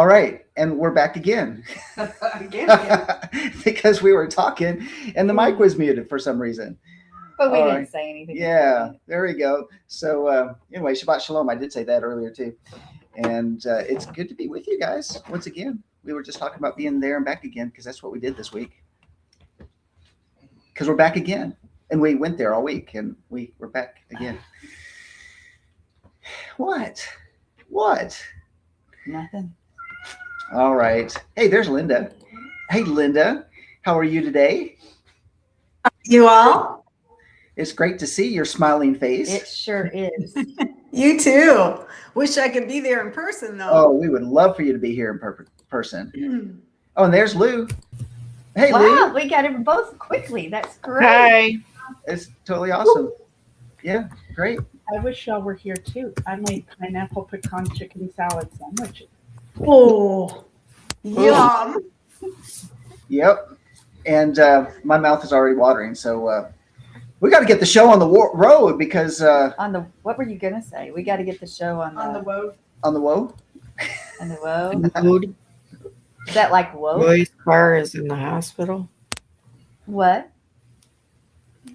All right. And we're back again. Again. Because we were talking and the mic was muted for some reason. But we All didn't right. say anything. Yeah, there we go. So anyway, Shabbat Shalom. I did say that earlier too. And it's good to be with you guys once again. We were just talking about being there and back again because that's what we did this week. Because we're back again. And we went there all week and we're back again. What? Nothing. All right. Hey, there's Linda. Hey, Linda. How are you today? You all? It's great to see your smiling face. It sure is. You too. Wish I could be there in person, though. Oh, we would love for you to be here in person. Oh, and there's Lou. Hey, Wow, Lou. we got it both quickly. That's great. Hi. It's totally awesome. Yeah, great. I wish y'all were here too. I made pineapple pecan chicken salad sandwiches. Oh, yum. Yep. And my mouth is already watering. So we got to get the show on the road because What were you gonna say? We got to get the show on the road. on the woe. on the whoa. Road. Is that like whoa? Boy's car is in the hospital. What?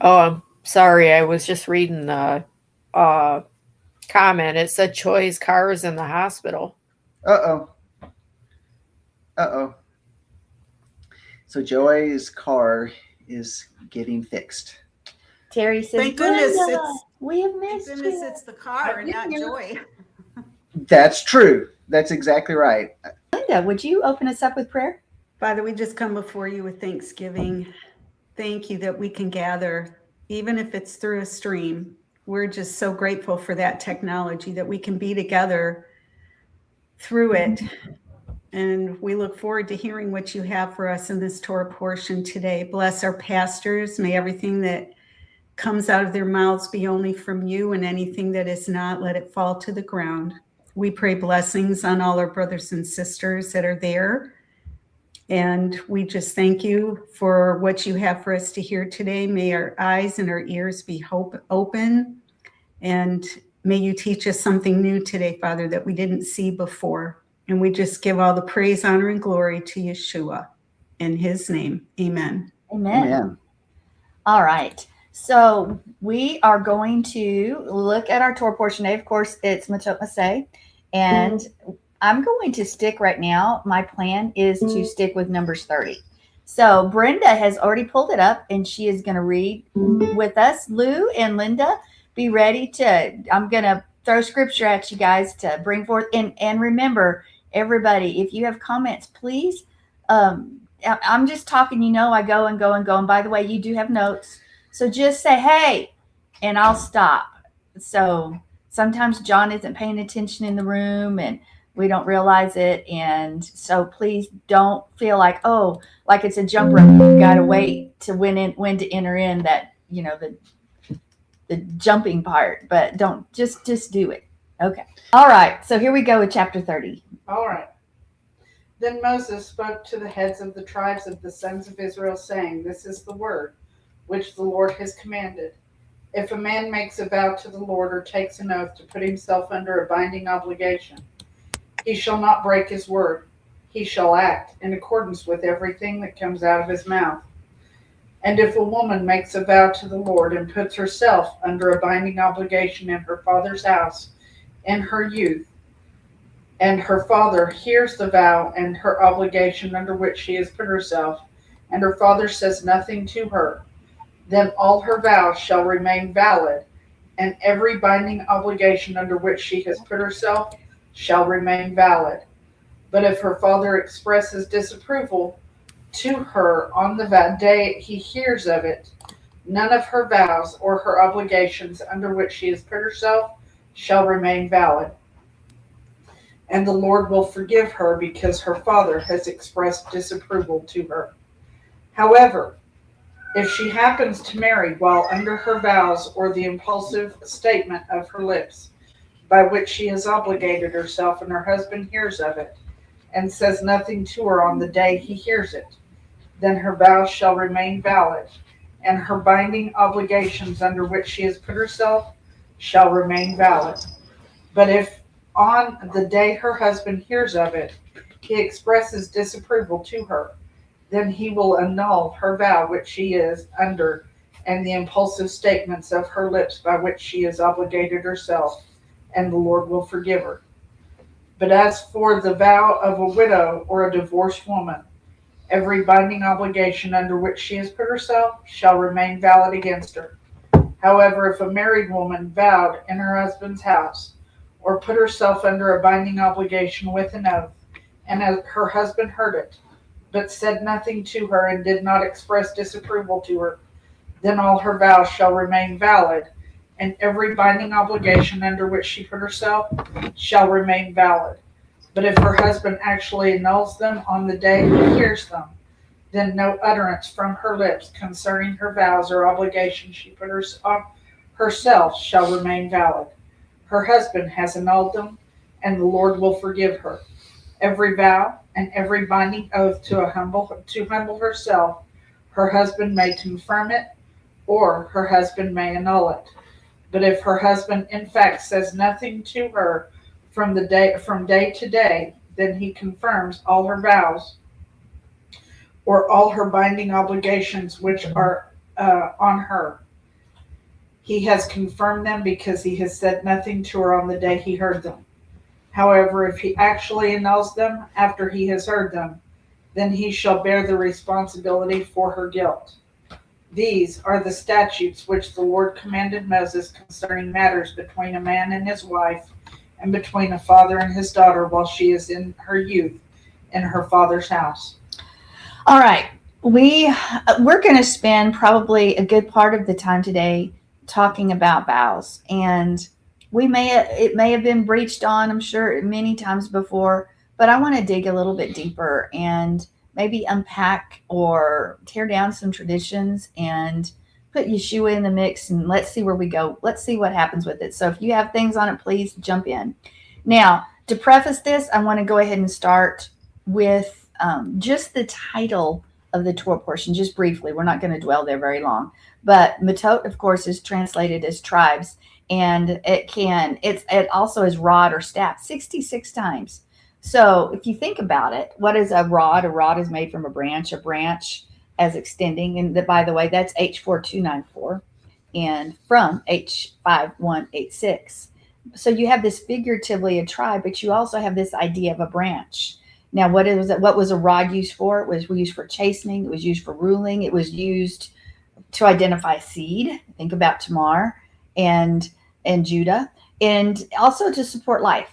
Oh, I'm sorry. I was just reading the comment. It said Choi's car is in the hospital. Uh-oh. So Joey's car is getting fixed. Terry says, Thank goodness "Brenda, it's- we have Thank missed goodness you." it's the car and not Joy. That's true. That's exactly right. Linda, would you open us up with prayer? Father, we just come before you with thanksgiving. Thank you that we can gather, even if it's through a stream. We're just so grateful for that technology that we can be together through it. And we look forward to hearing what you have for us in this Torah portion today. Bless our pastors. May everything that comes out of their mouths be only from you, and anything that is not, let it fall to the ground. We pray blessings on all our brothers and sisters that are there. And we just thank you for what you have for us to hear today. May our eyes and our ears be open. And may you teach us something new today, Father, that we didn't see before. And we just give all the praise, honor, and glory to Yeshua. In his name, amen. Amen. All right. So we are going to look at our Torah portion today. Of course, it's Matot-Massei. And I'm going to stick right now. My plan is to stick with Numbers 30. So Brenda has already pulled it up and she is going to read with us. Lou and Linda, be ready I'm going to throw scripture at you guys to bring forth. And remember, everybody, if you have comments, please, I'm just talking, I go and go and go. And by the way, you do have notes. So just say, hey, and I'll stop. So sometimes John isn't paying attention in the room and we don't realize it. And so please don't feel like, like it's a jump rope. You got to wait to when to enter in that, the jumping part, but don't just do it. Okay. All right. So here we go with chapter 30. All right. Then Moses spoke to the heads of the tribes of the sons of Israel, saying, "This is the word which the Lord has commanded. If a man makes a vow to the Lord or takes an oath to put himself under a binding obligation, he shall not break his word. He shall act in accordance with everything that comes out of his mouth. And if a woman makes a vow to the Lord and puts herself under a binding obligation in her father's house in her youth, and her father hears the vow and her obligation under which she has put herself, and her father says nothing to her, then all her vows shall remain valid, and every binding obligation under which she has put herself shall remain valid. But if her father expresses disapproval to her on the day he hears of it, none of her vows or her obligations under which she has put herself shall remain valid. And the Lord will forgive her because her father has expressed disapproval to her. However, if she happens to marry while under her vows or the impulsive statement of her lips, by which she has obligated herself and her husband hears of it, and says nothing to her on the day he hears it, then her vows shall remain valid, and her binding obligations under which she has put herself shall remain valid. But if on the day her husband hears of it, he expresses disapproval to her, then he will annul her vow which she is under and the impulsive statements of her lips by which she has obligated herself, and the Lord will forgive her. But as for the vow of a widow or a divorced woman, every binding obligation under which she has put herself shall remain valid against her. However, if a married woman vowed in her husband's house, or put herself under a binding obligation with an oath, and her husband heard it, but said nothing to her and did not express disapproval to her, then all her vows shall remain valid, and every binding obligation under which she put herself shall remain valid. But if her husband actually annuls them on the day he hears them, then no utterance from her lips concerning her vows or obligations she put herself shall remain valid. Her husband has annulled them, and the Lord will forgive her. Every vow and every binding oath to humble herself, her husband may confirm it, or her husband may annul it. But if her husband in fact says nothing to her from day to day, then he confirms all her vows or all her binding obligations which are on her. He has confirmed them because he has said nothing to her on the day he heard them. However, if he actually annuls them after he has heard them, then he shall bear the responsibility for her guilt. These are the statutes which the Lord commanded Moses concerning matters between a man and his wife, and between a father and his daughter while she is in her youth in her father's house. All right. We're going to spend probably a good part of the time today talking about vows, and it may have been breached on, I'm sure, many times before, but I want to dig a little bit deeper and maybe unpack or tear down some traditions and put Yeshua in the mix, and let's see where we go. Let's see what happens with it. So if you have things on it, please jump in. Now, to preface this, I want to go ahead and start with just the title of the Torah portion, just briefly. We're not going to dwell there very long. But Matot, of course, is translated as tribes, and it also is rod or staff 66 times. So if you think about it, what is a rod? A rod is made from a branch as extending. And by the way, that's H4294 and from H5186. So you have this figuratively a tribe, but you also have this idea of a branch. Now, what was a rod used for? It was used for chastening. It was used for ruling. It was used to identify seed. Think about Tamar and Judah, and also to support life.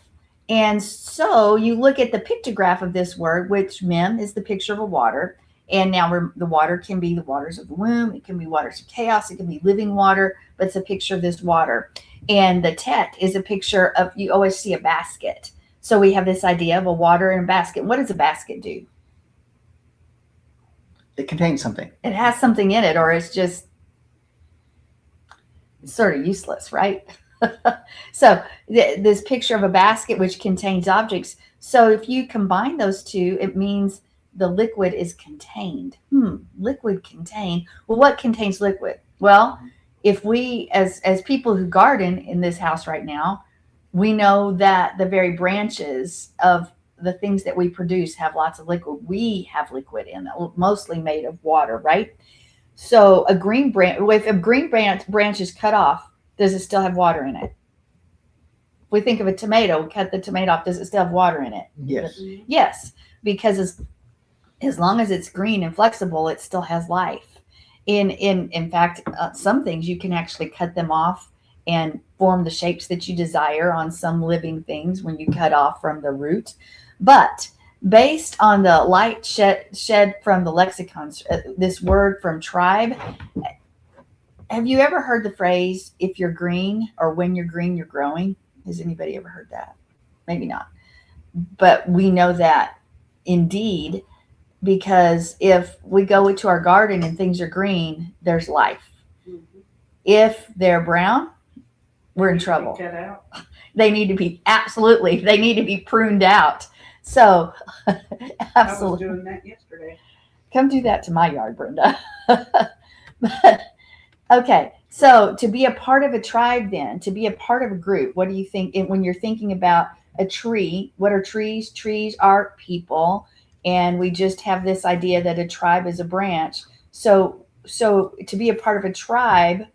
And so you look at the pictograph of this word, which mem is the picture of a water. And now the water can be the waters of the womb. It can be waters of chaos. It can be living water, but it's a picture of this water. And the tet is a picture of, you always see a basket. So we have this idea of a water in a basket. What does a basket do? It contains something. It has something in it, or it's sort of useless, right? So this picture of a basket which contains objects. So if you combine those two, it means the liquid is contained. Liquid contained. Well, what contains liquid? Well, if we, as people who garden in this house right now, we know that the very branches of the things that we produce have lots of liquid. We have liquid in them, mostly made of water, right? So a green branch, if a green branch is cut off, does it still have water in it? If we think of a tomato, cut the tomato off, does it still have water in it? Yes. Yes, because as long as it's green and flexible, it still has life. In fact, some things you can actually cut them off and form the shapes that you desire on some living things when you cut off from the root. But based on the light shed from the lexicons, this word from tribe, have you ever heard the phrase, if you're green, or when you're green, you're growing? Has anybody ever heard that? Maybe not. But we know that indeed, because if we go into our garden and things are green, there's life. Mm-hmm. If they're brown, we're in trouble. Cut out. They need to be they need to be pruned out. So absolutely. I was doing that yesterday. Come do that to my yard, Brenda. But, okay. So to be a part of a tribe, then, to be a part of a group, what do you think when you're thinking about a tree. What are trees? Trees are people. And we just have this idea that a tribe is a branch. So to be a part of a tribe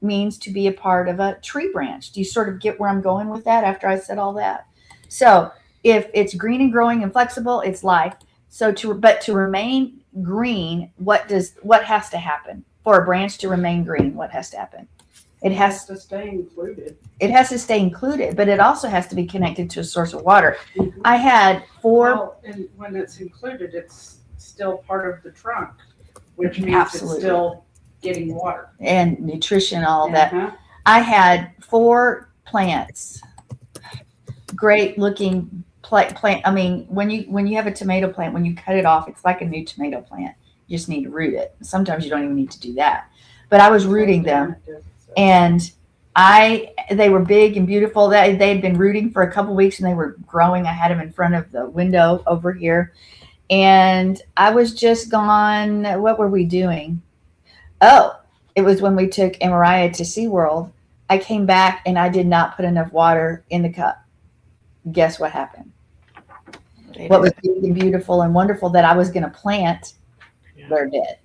means to be a part of a tree branch. Do you sort of get where I'm going with that after I said all that? So if it's green and growing and flexible, it's life. So to remain green, what has to happen for a branch to remain green? What has to happen? It has to stay included. It has to stay included, but it also has to be connected to a source of water. Mhm. I had 4. Well, and when it's included, it's still part of the trunk, which means Absolutely. it's still getting water and nutrition, all that. Uh-huh. I had 4 plants, great looking plant. I mean, when you have a tomato plant, when you cut it off, it's like a new tomato plant. You just need to root it. Sometimes you don't even need to do that. But I was rooting them, and they were big and beautiful. They had been rooting for a couple weeks, and they were growing. I had them in front of the window over here, and I was just gone. What were we doing? Oh, it was when we took Amarillo to SeaWorld. I came back and I did not put enough water in the cup. Guess what happened? What was big and beautiful and wonderful that I was going to plant, they're dead.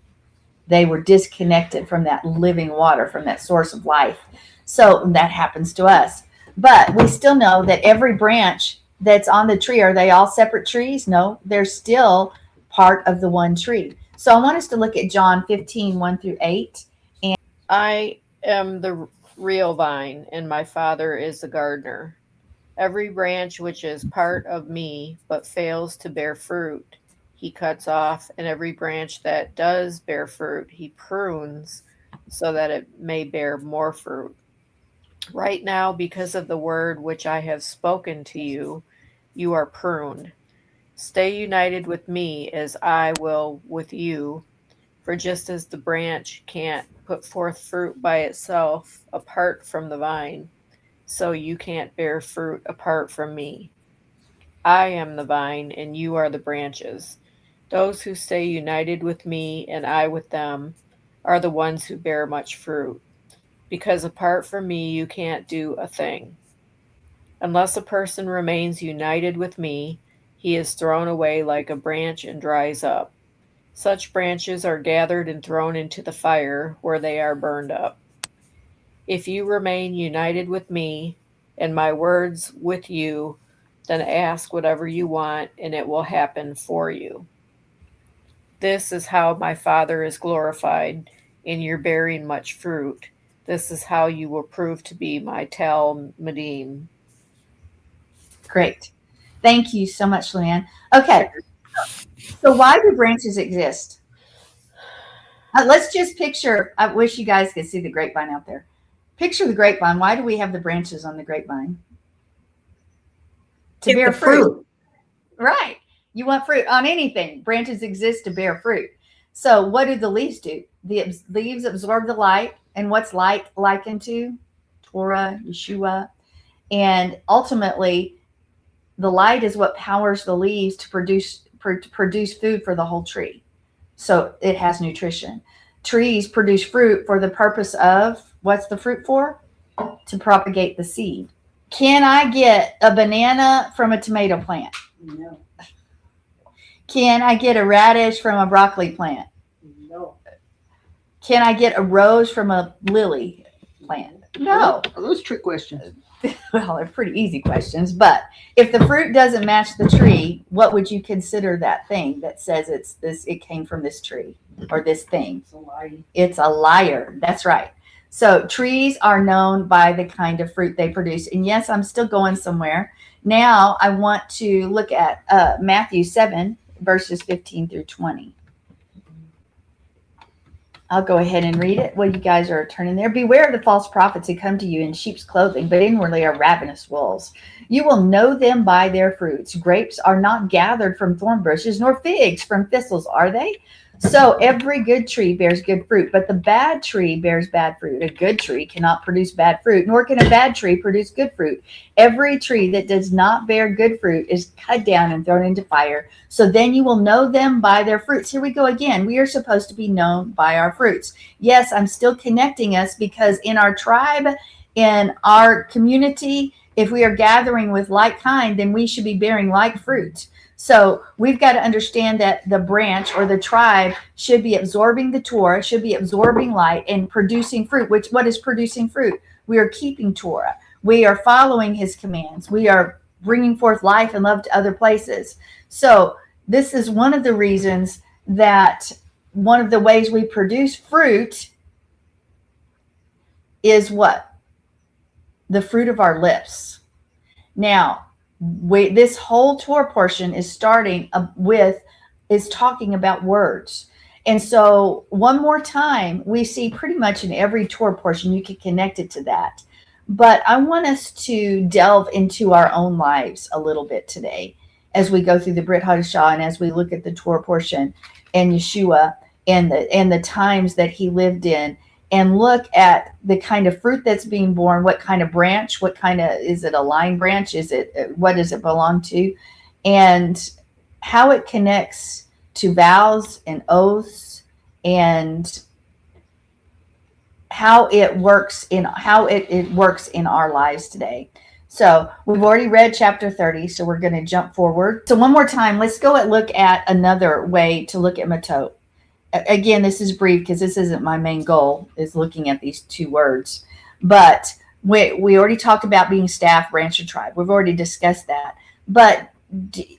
They were disconnected from that living water, from that source of life. So that happens to us. But we still know that every branch that's on the tree, are they all separate trees? No, they're still part of the one tree. So I want us to look at John 15, 1-8. I am the real vine, and my Father is the gardener. Every branch which is part of me but fails to bear fruit, he cuts off, and every branch that does bear fruit, he prunes so that it may bear more fruit. Right now, because of the word which I have spoken to you, you are pruned. Stay united with me as I will with you. For just as the branch can't put forth fruit by itself apart from the vine, so you can't bear fruit apart from me. I am the vine, and you are the branches. Those who stay united with me and I with them are the ones who bear much fruit, because apart from me you can't do a thing. Unless a person remains united with me, he is thrown away like a branch and dries up. Such branches are gathered and thrown into the fire, where they are burned up. If you remain united with me, and my words with you, then ask whatever you want, and it will happen for you. This is how my Father is glorified, in your bearing much fruit. This is how you will prove to be my talmidim. Great. Thank you so much, Luann. Okay. So why do branches exist? Let's just picture, I wish you guys could see the grapevine out there. Picture the grapevine. Why do we have the branches on the grapevine? To bear fruit. Right. You want fruit on anything. Branches exist to bear fruit. So what do the leaves do? The leaves absorb the light. And what's light likened to? Torah, Yeshua. And ultimately, the light is what powers the leaves to produce food for the whole tree. So it has nutrition. Trees produce fruit for the purpose of, what's the fruit for? To propagate the seed. Can I get a banana from a tomato plant? No. Can I get a radish from a broccoli plant? No. Can I get a rose from a lily plant? No. Are those trick questions? Well, they're pretty easy questions, but if the fruit doesn't match the tree, what would you consider that thing that says it came from this tree or this thing? It's a lie. It's a liar. That's right. So trees are known by the kind of fruit they produce. And yes, I'm still going somewhere. Now I want to look at Matthew 7, verses 15-20. I'll go ahead and read it while you guys are turning there. Beware of the false prophets who come to you in sheep's clothing, but inwardly are ravenous wolves. You will know them by their fruits. Grapes are not gathered from thorn bushes, nor figs from thistles, are they? So every good tree bears good fruit, but the bad tree bears bad fruit. A good tree cannot produce bad fruit, nor can a bad tree produce good fruit. Every tree that does not bear good fruit is cut down and thrown into fire. So then you will know them by their fruits. Here we go again. We are supposed to be known by our fruits. Yes, I'm still connecting us because in our tribe, in our community, If we are gathering with like kind, then we should be bearing like fruit. So we've got to understand that the branch or the tribe should be absorbing the Torah, should be absorbing light and producing fruit. Which, what is producing fruit? We are keeping Torah. We are following his commands. We are bringing forth life and love to other places. So this is one of the reasons that one of the ways we produce fruit is what? The fruit of our lips. Now, this whole Torah portion is starting is talking about words. And so one more time, we see pretty much in every Torah portion, you can connect it to that. But I want us to delve into our own lives a little bit today as we go through the Brit Hadashah and as we look at the Torah portion and Yeshua and the times that he lived in, and look at the kind of fruit that's being born, what kind of branch, what kind of, is it a line branch? What does it belong to? And how it connects to vows and oaths, and how it works in our lives today. So we've already read chapter 30, so we're going to jump forward. So one more time, let's go and look at another way to look at Matot. Again, this is brief because this isn't my main goal, is looking at these two words. But we already talked about being staff, branch, or tribe. We've already discussed that. But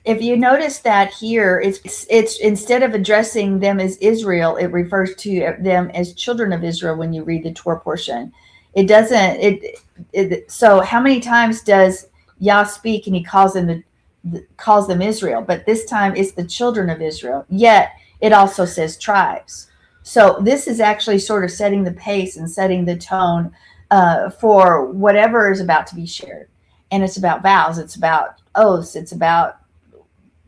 if you notice that here, it's instead of addressing them as Israel, it refers to them as children of Israel when you read the Torah portion. It doesn't. So how many times does Yah speak and he calls them Israel? But this time it's the children of Israel. Yet it also says tribes. So this is actually sort of setting the pace and setting the tone for whatever is about to be shared. And it's about vows. It's about oaths. It's about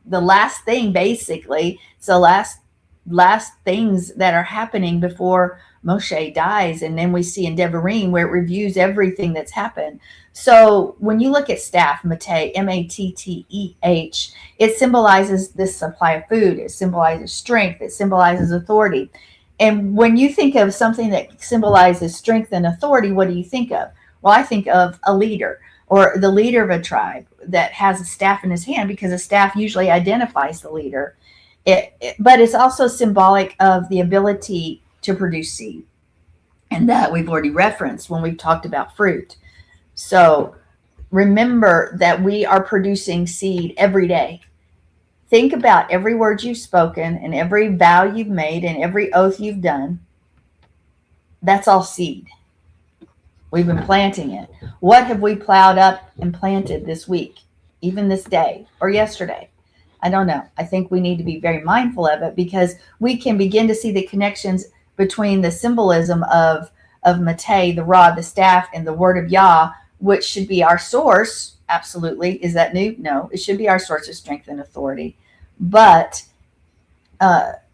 the last thing, basically. It's the last things that are happening before Moshe dies. And then we see in Devarim where it reviews everything that's happened. So when you look at staff, Matteh, Matteh, it symbolizes this supply of food. It symbolizes strength. It symbolizes authority. And when you think of something that symbolizes strength and authority, what do you think of? Well, I think of a leader, or the leader of a tribe that has a staff in his hand, because a staff usually identifies the leader. But it's also symbolic of the ability to produce seed. And that we've already referenced when we've talked about fruit. So remember that we are producing seed every day. Think about every word you've spoken and every vow you've made and every oath you've done. That's all seed. We've been planting it. What have we plowed up and planted this week, even this day or yesterday? I don't know. I think we need to be very mindful of it, because we can begin to see the connections between the symbolism of Matteh, the rod, the staff, and the word of Yah, which should be our source. Absolutely. Is that new? No, it should be our source of strength and authority. But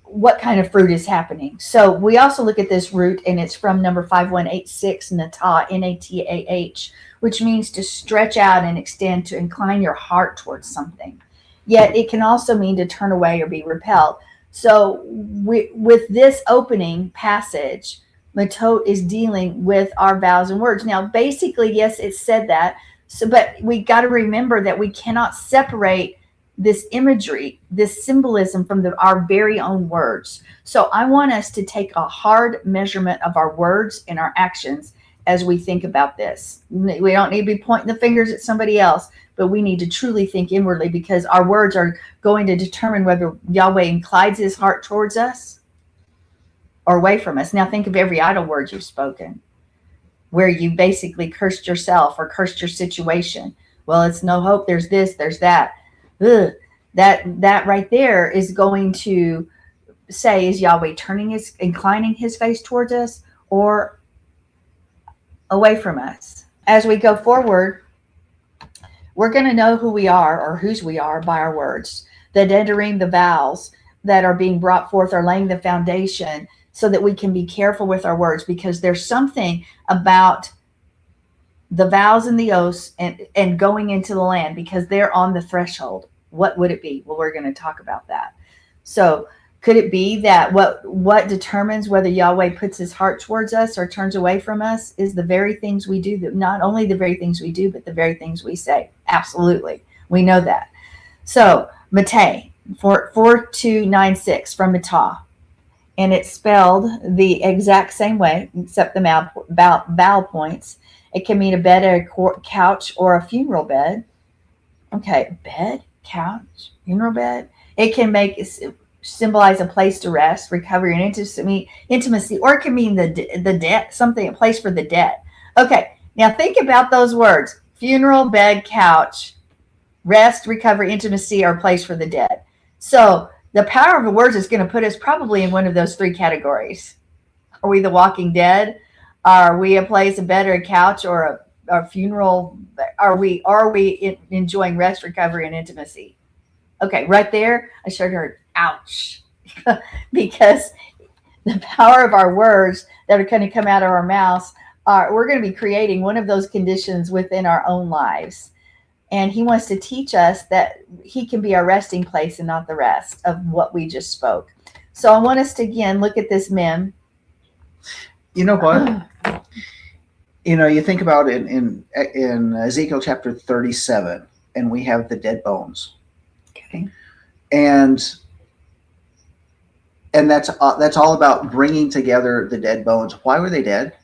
what kind of fruit is happening? So we also look at this root, and it's from number 5186, Natah, Natah, which means to stretch out and extend, to incline your heart towards something. Yet it can also mean to turn away or be repelled. So with this opening passage, Matot is dealing with our vows and words. Now, basically, yes, it said that. So, but we got to remember that we cannot separate this imagery, this symbolism from our very own words. So I want us to take a hard measurement of our words and our actions as we think about this. We don't need to be pointing the fingers at somebody else, but we need to truly think inwardly, because our words are going to determine whether Yahweh inclines his heart towards us or away from us. Now think of every idle word you've spoken, where you basically cursed yourself or cursed your situation. Well, it's no hope. There's this, there's that. Ugh. That right there is going to say, is Yahweh inclining his face towards us or away from us? As we go forward, we're going to know who we are, or whose we are, by our words. The Nedarim, the vows that are being brought forth, are laying the foundation so that we can be careful with our words, because there's something about the vows and the oaths and going into the land, because they're on the threshold. What would it be? Well, we're going to talk about that. So Could it be that what determines whether Yahweh puts his heart towards us or turns away from us is the very things we do, that not only the very things we do, but the very things we say? Absolutely. We know that. So Matei 4296 from Matah, and it's spelled the exact same way except the vowel points. It can mean a bed, a couch, or a funeral bed. Okay, bed, couch, funeral bed. It can symbolize a place to rest, recovery, and intimacy, or it can mean the dead, something, a place for the dead. Okay, now think about those words: funeral, bed, couch, rest, recovery, intimacy, or a place for the dead. So the power of the words is going to put us probably in one of those three categories. Are we the Walking Dead? Are we a place, a bed, or a couch, or a funeral? Are we enjoying rest, recovery, and intimacy? Okay, right there, I should have heard, ouch, because the power of our words that are going to come out of our mouths, we're going to be creating one of those conditions within our own lives. And he wants to teach us that he can be our resting place and not the rest of what we just spoke. So I want us to, again, look at this mem. You know what? You think about it in Ezekiel chapter 37, and we have the dead bones. Okay. And that's all about bringing together the dead bones. Why were they dead?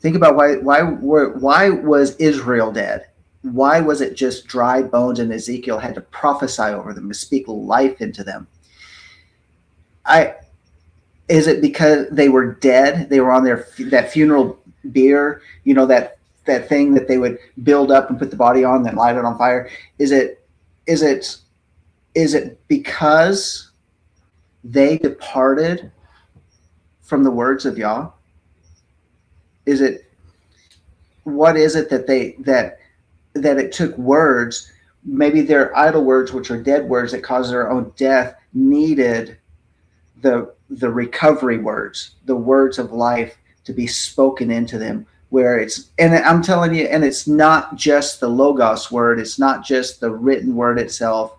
Think about why was Israel dead? Why was it just dry bones, and Ezekiel had to prophesy over them, to speak life into them? Is it because they were dead? They were on that funeral bier, that thing that they would build up and put the body on, then light it on fire. Is it because they departed from the words of Yah? What is it that it took words, maybe their idle words, which are dead words that cause their own death, needed the recovery words, the words of life, to be spoken into them, and I'm telling you, and it's not just the logos word, it's not just the written word itself,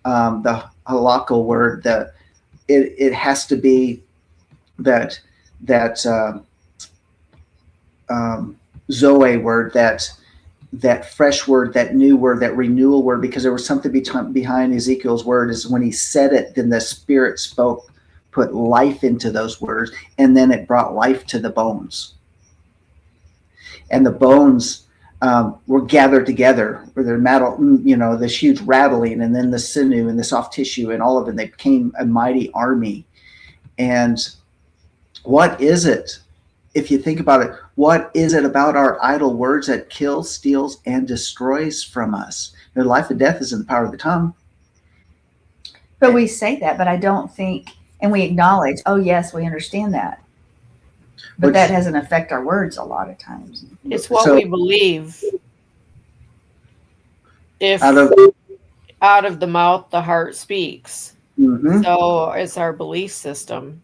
the halakha word, it has to be that Zoe word, that fresh word, that new word, that renewal word, because there was something behind Ezekiel's word. Is when he said it, then the Spirit spoke, put life into those words, and then it brought life to the bones. And the bones were gathered together, where they're this huge rattling, and then the sinew and the soft tissue and all of it, they became a mighty army. And what is it? If you think about it, what is it about our idle words that kills, steals, and destroys from us? The life and death is in the power of the tongue. But we say that, but I don't think, and we acknowledge, oh yes, we understand that. But that doesn't affect our words a lot of times. It's what we believe. If out of the mouth, the heart speaks. Mm-hmm. So it's our belief system.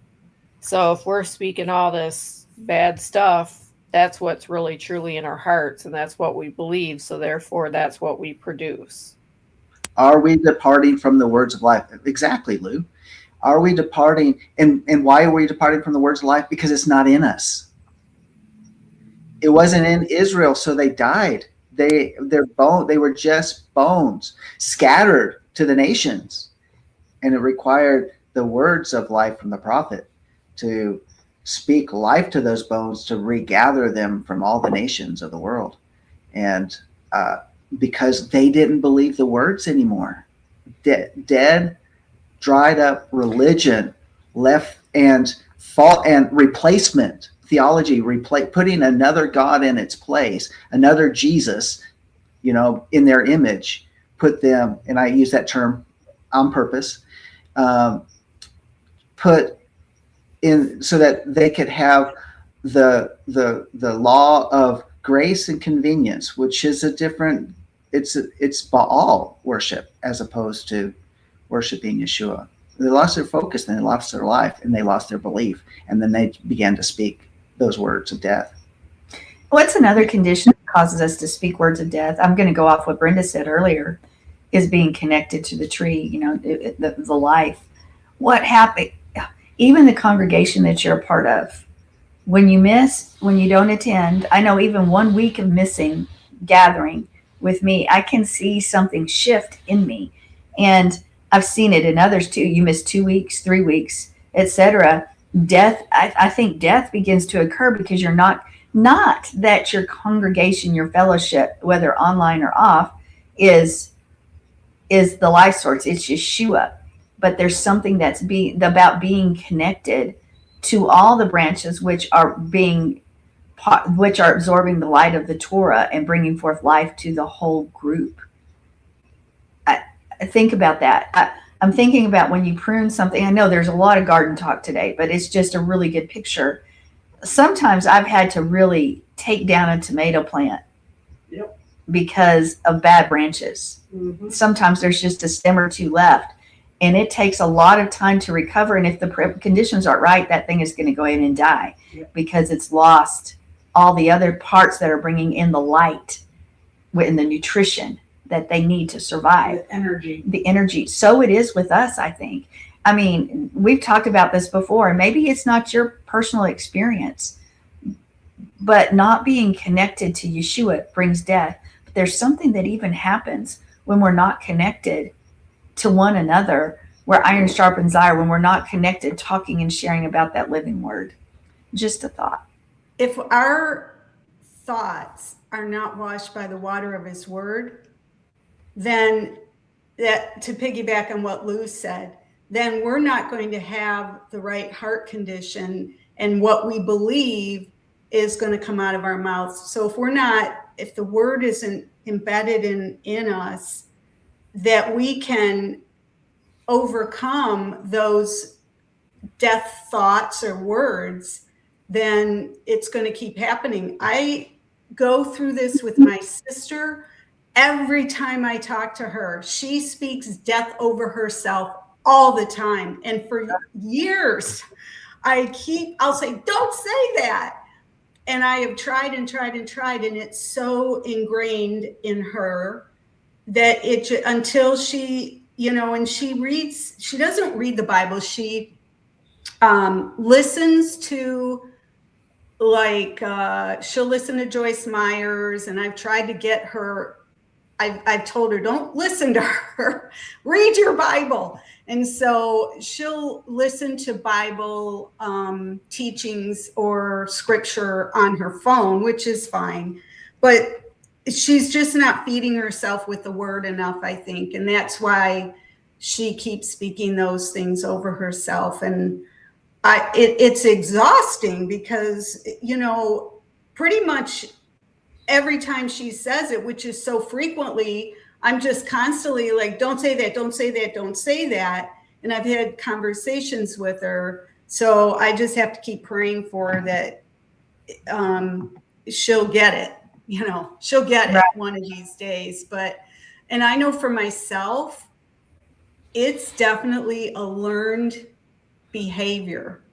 So if we're speaking all this bad stuff, that's what's really truly in our hearts, and that's what we believe. So therefore, that's what we produce. Are we departing from the words of life? Exactly, Lou. Are we departing? And why are we departing from the words of life? Because it's not in us. It wasn't in Israel, so they died. They were just bones scattered to the nations. And it required the words of life from the prophet to speak life to those bones, to regather them from all the nations of the world. And because they didn't believe the words anymore. Dead, dried up religion left, and fault and replacement theology, putting another God in its place, another Jesus, in their image, put them, and I use that term on purpose, put in so that they could have the law of grace and convenience, which is it's Baal worship as opposed to worshiping Yeshua. They lost their focus, and they lost their life, and they lost their belief, and then they began to speak those words of death. What's another condition that causes us to speak words of death? I'm going to go off what Brenda said earlier, is being connected to the tree, you know, the life. What happened? Even the congregation that you're a part of, when you miss, when you don't attend, I know even 1 week of missing gathering with me, I can see something shift in me. And I've seen it in others too. You miss 2 weeks, 3 weeks, etc. Death, I think death begins to occur because you're not that your congregation, your fellowship, whether online or off, is the life source. It's Yeshua. But there's something that's about being connected to all the branches which are absorbing the light of the Torah and bringing forth life to the whole group. I think about that. I'm thinking about when you prune something. I know there's a lot of garden talk today, but it's just a really good picture. Sometimes I've had to really take down a tomato plant because of bad branches. Mm-hmm. Sometimes there's just a stem or two left, and it takes a lot of time to recover. And if the conditions aren't right, that thing is going to go in and die because it's lost all the other parts that are bringing in the light and the nutrition that they need to survive. The energy. So it is with us, I think. I mean, we've talked about this before, and maybe it's not your personal experience, but not being connected to Yeshua brings death. But there's something that even happens when we're not connected to one another, where iron sharpens iron, when we're not connected, talking and sharing about that living word. Just a thought. If our thoughts are not washed by the water of his word, then that, to piggyback on what Lou said, then we're not going to have the right heart condition, and what we believe is going to come out of our mouths. So if the word isn't embedded in us, that we can overcome those death thoughts or words, then it's going to keep happening. I go through this with my sister. Every time I talk to her, she speaks death over herself all the time. And for years, I'll say, don't say that. And I have tried and tried and tried, and it's so ingrained in her that until she, and she doesn't read the Bible. She listens to, she'll listen to Joyce Myers, and I've tried to get her, I've told her, don't listen to her, read your Bible. And so she'll listen to Bible teachings or scripture on her phone, which is fine. But she's just not feeding herself with the word enough, I think. And that's why she keeps speaking those things over herself. And it's exhausting because, pretty much every time she says it, which is so frequently, I'm just constantly like, don't say that, don't say that, don't say that. And I've had conversations with her. So I just have to keep praying for her that she'll get it. She'll get it one of these days. And I know for myself, it's definitely a learned behavior.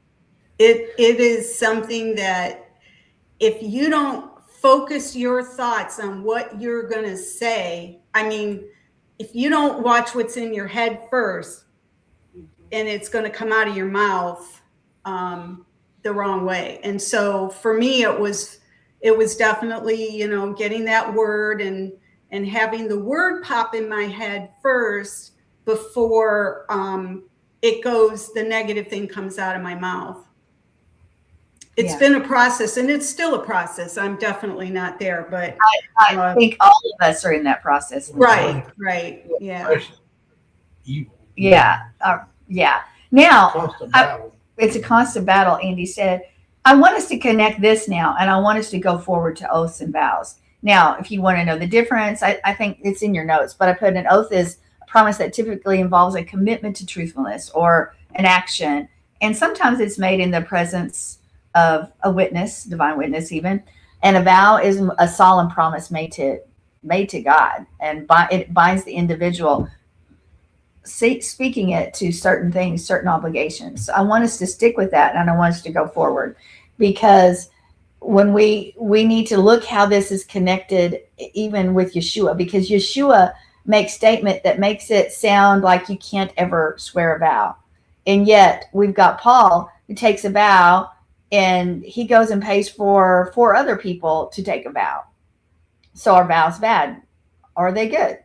It is something that if you don't focus your thoughts on what you're going to say, I mean, if you don't watch what's in your head first, and it's going to come out of your mouth the wrong way. And so for me, it was definitely, getting that word and having the word pop in my head first before the negative thing comes out of my mouth. It's been a process, and it's still a process. I'm definitely not there, but I think all of us are in that process. Right. Yeah. Yeah. Now, it's a constant battle, Andy said. I want us to connect this now, and I want us to go forward to oaths and vows. Now, if you want to know the difference, I think it's in your notes, but I put an oath is a promise that typically involves a commitment to truthfulness or an action. And sometimes it's made in the presence of a witness, divine witness even. And a vow is a solemn promise made to God, and it binds the individual, speaking it to certain things, certain obligations. So I want us to stick with that, and I want us to go forward, because when we need to look how this is connected even with Yeshua, because Yeshua make statement that makes it sound like you can't ever swear a vow. And yet we've got Paul who takes a vow, and he goes and pays for 4 other people to take a vow. So are vows bad? Are they good?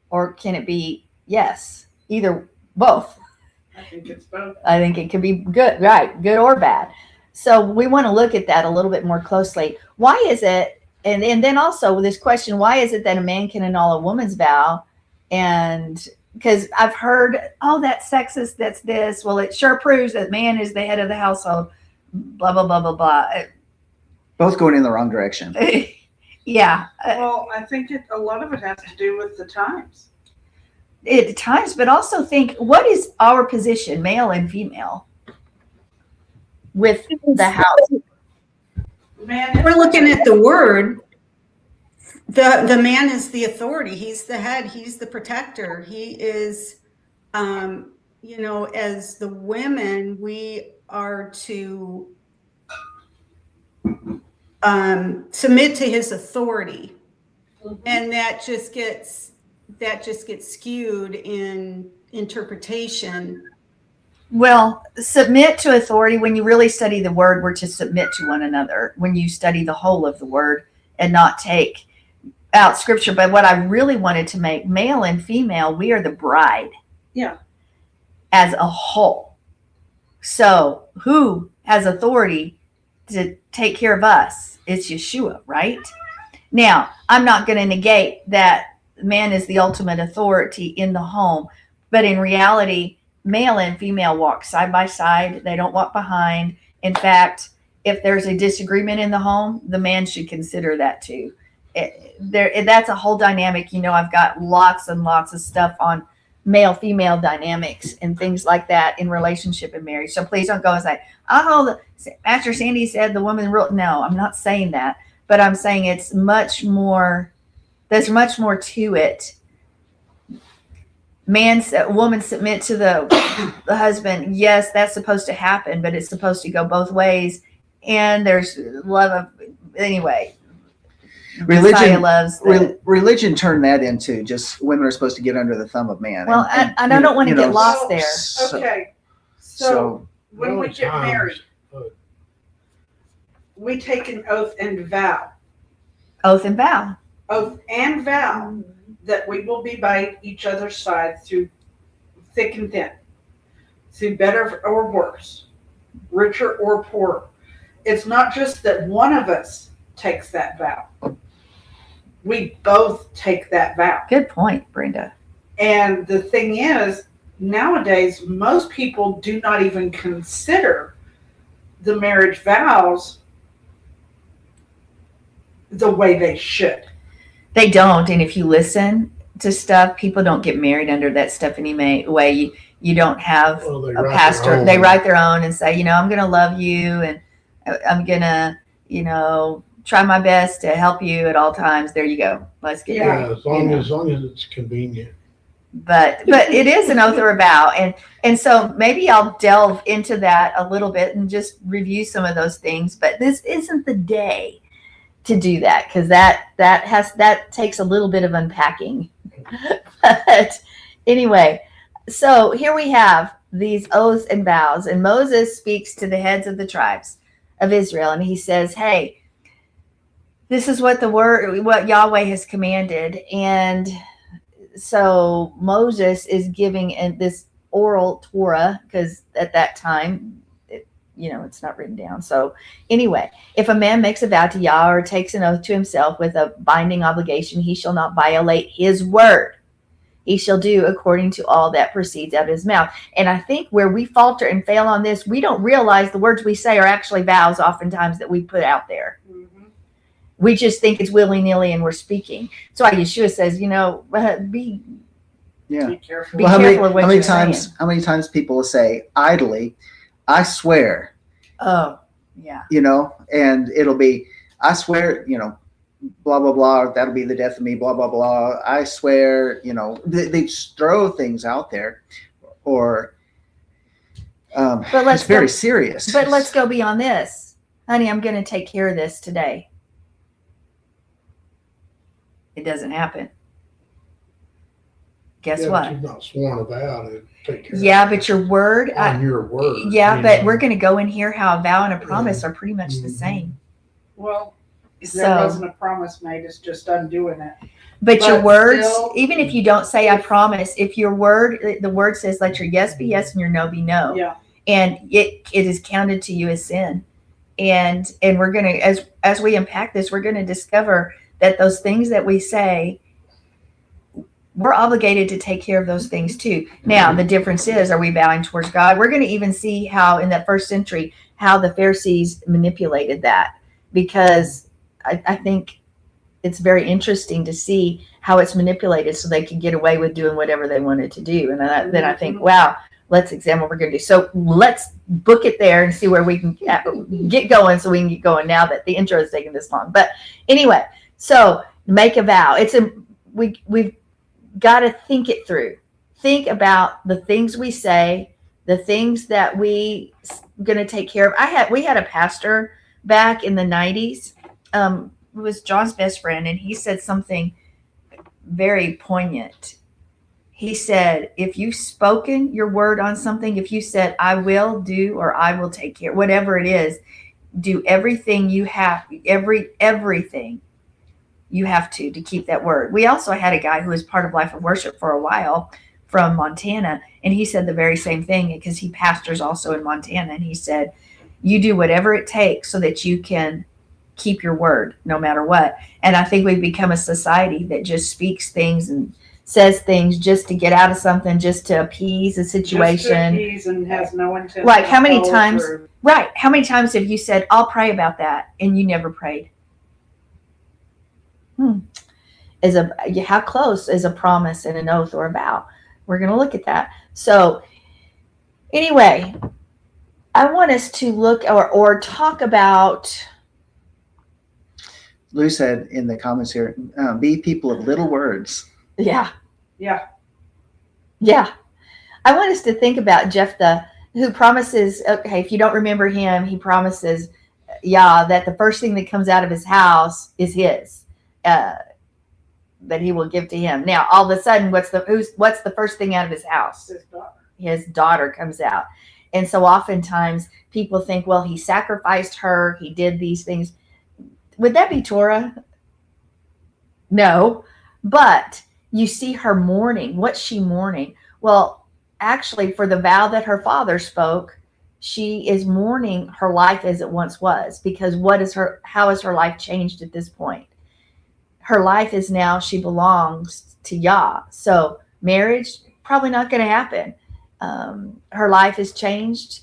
Or can it be yes? Either, both. I think it's both. I think it could be good, right? Good or bad. So we want to look at that a little bit more closely. Why is it, and then also this question, why is it that a man can annul a woman's vow? And because I've heard, oh, that's sexist, that's this. Well, it sure proves that man is the head of the household, blah, blah, blah, blah, blah. Both going in the wrong direction. Yeah. Well, I think a lot of it has to do with the times. At times, but also think, what is our position, male and female, with the house? Man, We're looking at the word. The man is the authority. He's the head. He's the protector. He is, as the women, we are to submit to his authority, and that just gets skewed in interpretation. Well, submit to authority, when you really study the word, we're to submit to one another when you study the whole of the word and not take out scripture. But what I really wanted to make, male and female, we are the bride. Yeah. As a whole. So who has authority to take care of us? It's Yeshua, right? Now, I'm not going to negate that man is the ultimate authority in the home, but in reality, male and female walk side by side. They don't walk behind. In fact, if there's a disagreement in the home, the man should consider that too. That's a whole dynamic. I've got lots and lots of stuff on male-female dynamics and things like that in relationship and marriage. So please don't go and say, oh, Pastor Sandy said the woman wrote. No, I'm not saying that, but I'm saying it's much more. There's much more to it. Woman submit to the husband. Yes, that's supposed to happen, but it's supposed to go both ways. And there's love of, anyway. Religion turned that into just women are supposed to get under the thumb of man. Well, and I don't want to get lost there. Okay. So when we get married, we take an oath and vow. Oath and vow. Oath and vow that we will be by each other's side through thick and thin, through better or worse, richer or poorer. It's not just that one of us takes that vow. We both take that vow. Good point, Brenda. And the thing is, nowadays, most people do not even consider the marriage vows the way they should. They don't. And if you listen to stuff, people don't get married under that stuff anyway. You don't have a pastor. They write their own and say, I'm going to love you and I'm going to, try my best to help you at all times. There you go. Let's get married. As long as it's convenient. But it is an oath or a vow. And so maybe I'll delve into that a little bit and just review some of those things. But this isn't the day to do that, because that takes a little bit of unpacking. But anyway, so here we have these oaths and vows, and Moses speaks to the heads of the tribes of Israel, and he says, hey, this is what Yahweh has commanded. And so Moses is giving this oral Torah, because at that time, it's not written down. So anyway, if a man makes a vow to Yah or takes an oath to himself with a binding obligation, he shall not violate his word. He shall do according to all that proceeds out of his mouth. And I think where we falter and fail on this, we don't realize the words we say are actually vows oftentimes that we put out there. Mm-hmm. We just think it's willy-nilly and we're speaking. That's why Yeshua says, be careful. Be careful of what you're saying. How many times people will say idly, I swear. Oh, yeah. And it'll be, I swear, blah, blah, blah. That'll be the death of me, blah, blah, blah. I swear, they throw things out there, or it's very serious. But let's go beyond this. Honey, I'm going to take care of this today. It doesn't happen. guess Yeah, what? but you've not sworn a vow to take care Yeah, of but your word, on your word. yeah, you but know. we're going to go in here how a vow and a promise are pretty much the Mhm. same. Well, there So, wasn't a promise made. It's just undoing it. but your but words, still, even if you don't say I if- promise, if your word, the word says, let your yes be yes and your no be no. Yeah. And it is counted to you as sin. And we're going to, as we unpack this, we're going to discover that those things that we say, we're obligated to take care of those things too. Now, the difference is, are we bowing towards God? We're going to even see how in that first century, how the Pharisees manipulated that, because I think it's very interesting to see how it's manipulated so they could get away with doing whatever they wanted to do. And then I think, wow, let's examine what we're going to do. So let's book it there and see where we can get going, so we can get going now that the intro is taking this long. But anyway, so make a vow. We've got to think it through. Think about the things we say, the things that we going to take care of. We had a pastor back in the 90s, who was John's best friend, and he said something very poignant. He said, if you've spoken your word on something, if you said, I will do, or I will take care, whatever it is, do everything you have, everything you have to keep that word. We also had a guy who was part of Life of Worship for a while from Montana, and he said the very same thing, because he pastors also in Montana. And he said, you do whatever it takes so that you can keep your word no matter what. And I think we've become a society that just speaks things and says things just to get out of something, just to appease a situation. Just to appease and has no intent. Like, how many to follow times, through. right? How many times have you said, I'll pray about that, and you never prayed? How close is a promise and an oath or a vow? We're going to look at that. So anyway, I want us to look or talk about. Lou said in the comments here, be people of little words. Yeah. Yeah. Yeah. I want us to think about Jephthah, who promises, okay, if you don't remember him, he promises, that the first thing that comes out of his house is his, that he will give to him. Now, all of a sudden, what's the first thing out of his house? His daughter. His daughter comes out. And so oftentimes people think, well, he sacrificed her, he did these things. Would that be Torah? No. But you see her mourning. What's she mourning? Well, actually, for the vow that her father spoke, she is mourning her life as it once was, because how has her life changed at this point? Her life is now, she belongs to Yah. So marriage, probably not going to happen. Her life has changed.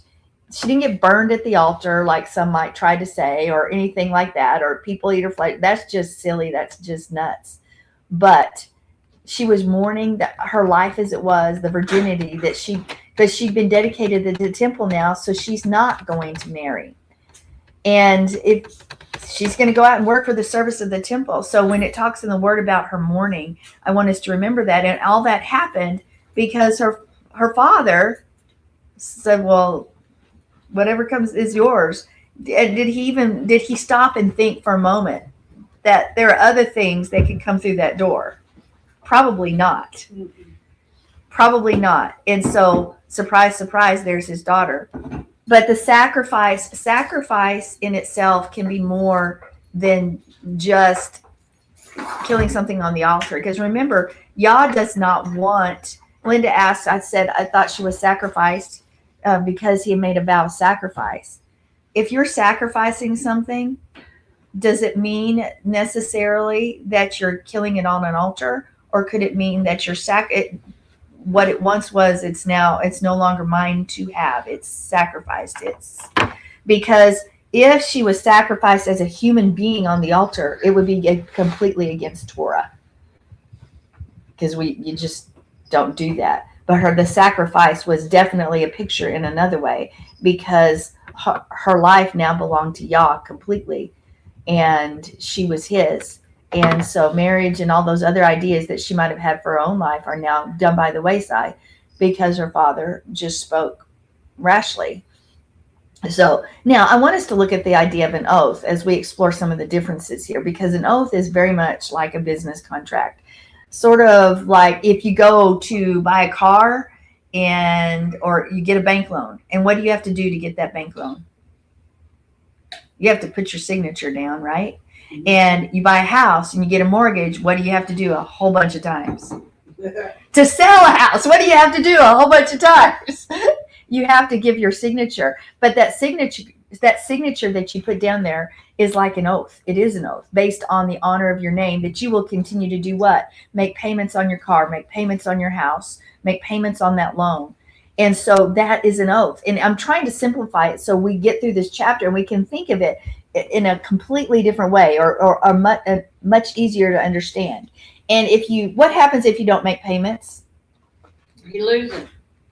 She didn't get burned at the altar like some might try to say, or anything like that, or people eat her flesh. That's just silly. That's just nuts. But she was mourning that her life as it was, the virginity that because she'd been dedicated to the temple now, so she's not going to marry. And if she's going to go out and work for the service of the temple. So when it talks in the word about her mourning, I want us to remember that. And all that happened because her father said, well, whatever comes is yours. Did he stop and think for a moment that there are other things that could come through that door? Probably not. Mm-mm. Probably not. And so, surprise, surprise, there's his daughter. But the sacrifice in itself can be more than just killing something on the altar. Because remember, Yah does not want. Linda asked, I said, I thought she was sacrificed because he had made a vow of sacrifice. If you're sacrificing something, does it mean necessarily that you're killing it on an altar? Or could it mean that you're what it once was, it's no longer mine to have. It's sacrificed. Because if she was sacrificed as a human being on the altar, it would be completely against Torah. Because you just don't do that. But the sacrifice was definitely a picture in another way, because her life now belonged to Yah completely, and she was his. And so marriage and all those other ideas that she might have had for her own life are now done by the wayside because her father just spoke rashly. So now I want us to look at the idea of an oath as we explore some of the differences here, because an oath is very much like a business contract. sort of like if you go to buy a car or you get a bank loan. And what do you have to do to get that bank loan? You have to put your signature down, right? And you buy a house and you get a mortgage. What do you have to do a whole bunch of times? To sell a house, what do you have to do a whole bunch of times? You have to give your signature. But that signature that you put down there is like an oath. It is an oath based on the honor of your name that you will continue to do what? Make payments on your car, make payments on your house, make payments on that loan. And so that is an oath. And I'm trying to simplify it so we get through this chapter and we can think of it in a completely different way or much easier to understand. And what happens if you don't make payments? You lose it.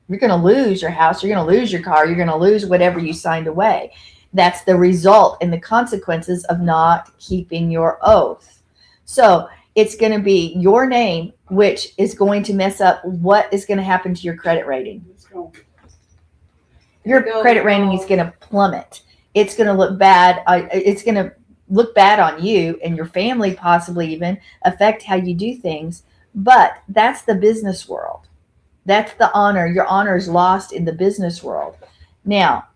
You're going to lose your house. You're going to lose your car. You're going to lose whatever you signed away. That's the result and the consequences of not keeping your oath. So it's going to be your name, which is going to mess up what is going to happen to your credit rating. Your credit rating is going to plummet. It's going to look bad. It's going to look bad on you and your family, possibly even affect how you do things. But that's the business world. That's the honor. Your honor is lost in the business world. Now,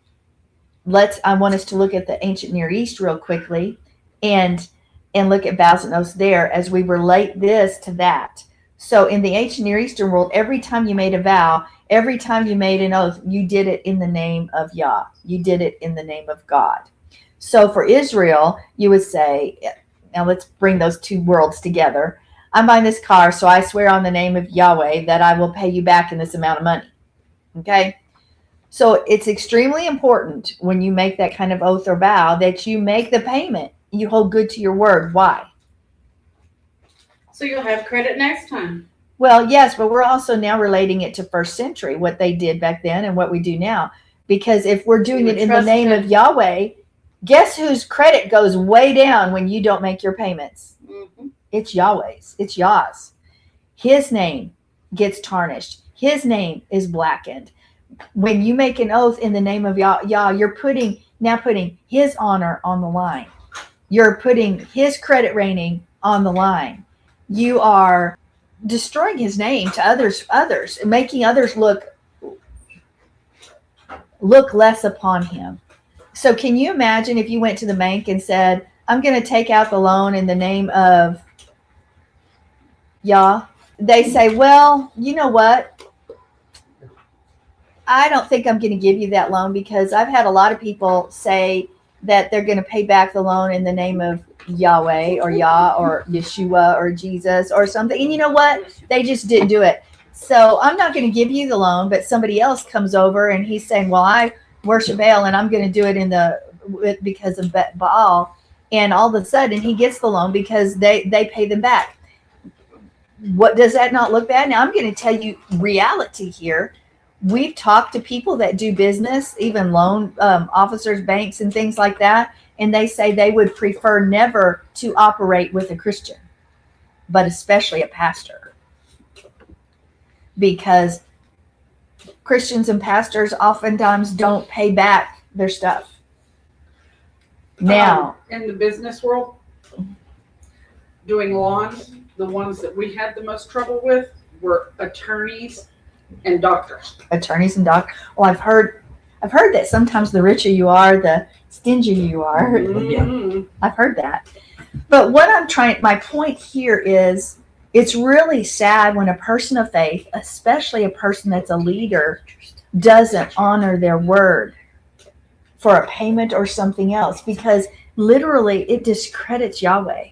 I want us to look at the ancient Near East real quickly and look at vows and oaths there as we relate this to that. So in the ancient Near Eastern world, every time you made a vow, every time you made an oath, you did it in the name of Yah. You did it in the name of God. So for Israel, you would say, now let's bring those two worlds together. I'm buying this car, so I swear on the name of Yahweh that I will pay you back in this amount of money. Okay? So it's extremely important when you make that kind of oath or vow that you make the payment. You hold good to your word. Why? So you'll have credit next time. Well, yes, but we're also now relating it to first century, what they did back then and what we do now. Because if we're doing it in the name of Yahweh, guess whose credit goes way down when you don't make your payments? Mm-hmm. It's Yahweh's. It's Yah's. His name gets tarnished. His name is blackened. When you make an oath in the name of Yah, you're putting his honor on the line. You're putting his credit rating on the line. You are destroying his name to others, and making others look less upon him. So can you imagine if you went to the bank and said, I'm going to take out the loan in the name of Yah? They say, well, you know what? I don't think I'm going to give you that loan because I've had a lot of people say that they're going to pay back the loan in the name of Yahweh or Yah or Yeshua or Jesus or something. And you know what? They just didn't do it. So I'm not going to give you the loan, but somebody else comes over and he's saying, well, I worship Baal and I'm going to do it because of Baal. And all of a sudden he gets the loan because they pay them back. What does that not look bad? Now I'm going to tell you reality here. We've talked to people that do business, even loan officers, banks, and things like that, and they say they would prefer never to operate with a Christian, but especially a pastor, because Christians and pastors oftentimes don't pay back their stuff. Now, in the business world, doing lawns, the ones that we had the most trouble with were attorneys and doctors. Attorneys and doctors. Well, I've heard that sometimes the richer you are, the stingier you are. Mm-hmm. I've heard that. But my point here is, it's really sad when a person of faith, especially a person that's a leader, doesn't honor their word for a payment or something else, because literally it discredits Yahweh.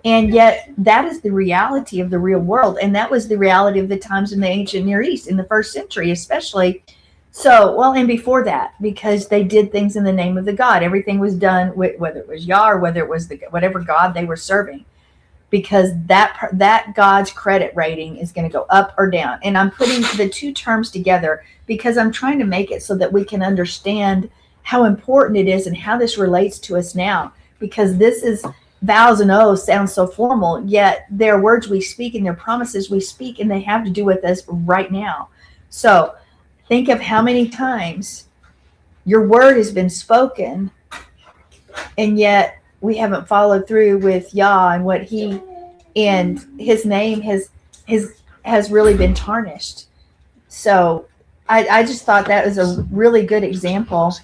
And yet that is the reality of the real world. And that was the reality of the times in the ancient Near East in the first century, especially. So, well, and before that, because they did things in the name of the God. Everything was done with, whether it was Yah or whether it was whatever God they were serving, because that God's credit rating is going to go up or down. And I'm putting the two terms together because I'm trying to make it so that we can understand how important it is and how this relates to us now, because this is vows and oaths sound so formal, yet they're words we speak and they're promises we speak, and they have to do with us right now. So think of how many times your word has been spoken, and yet we haven't followed through with Yah and what he and his name has really been tarnished. So I just thought that was a really good example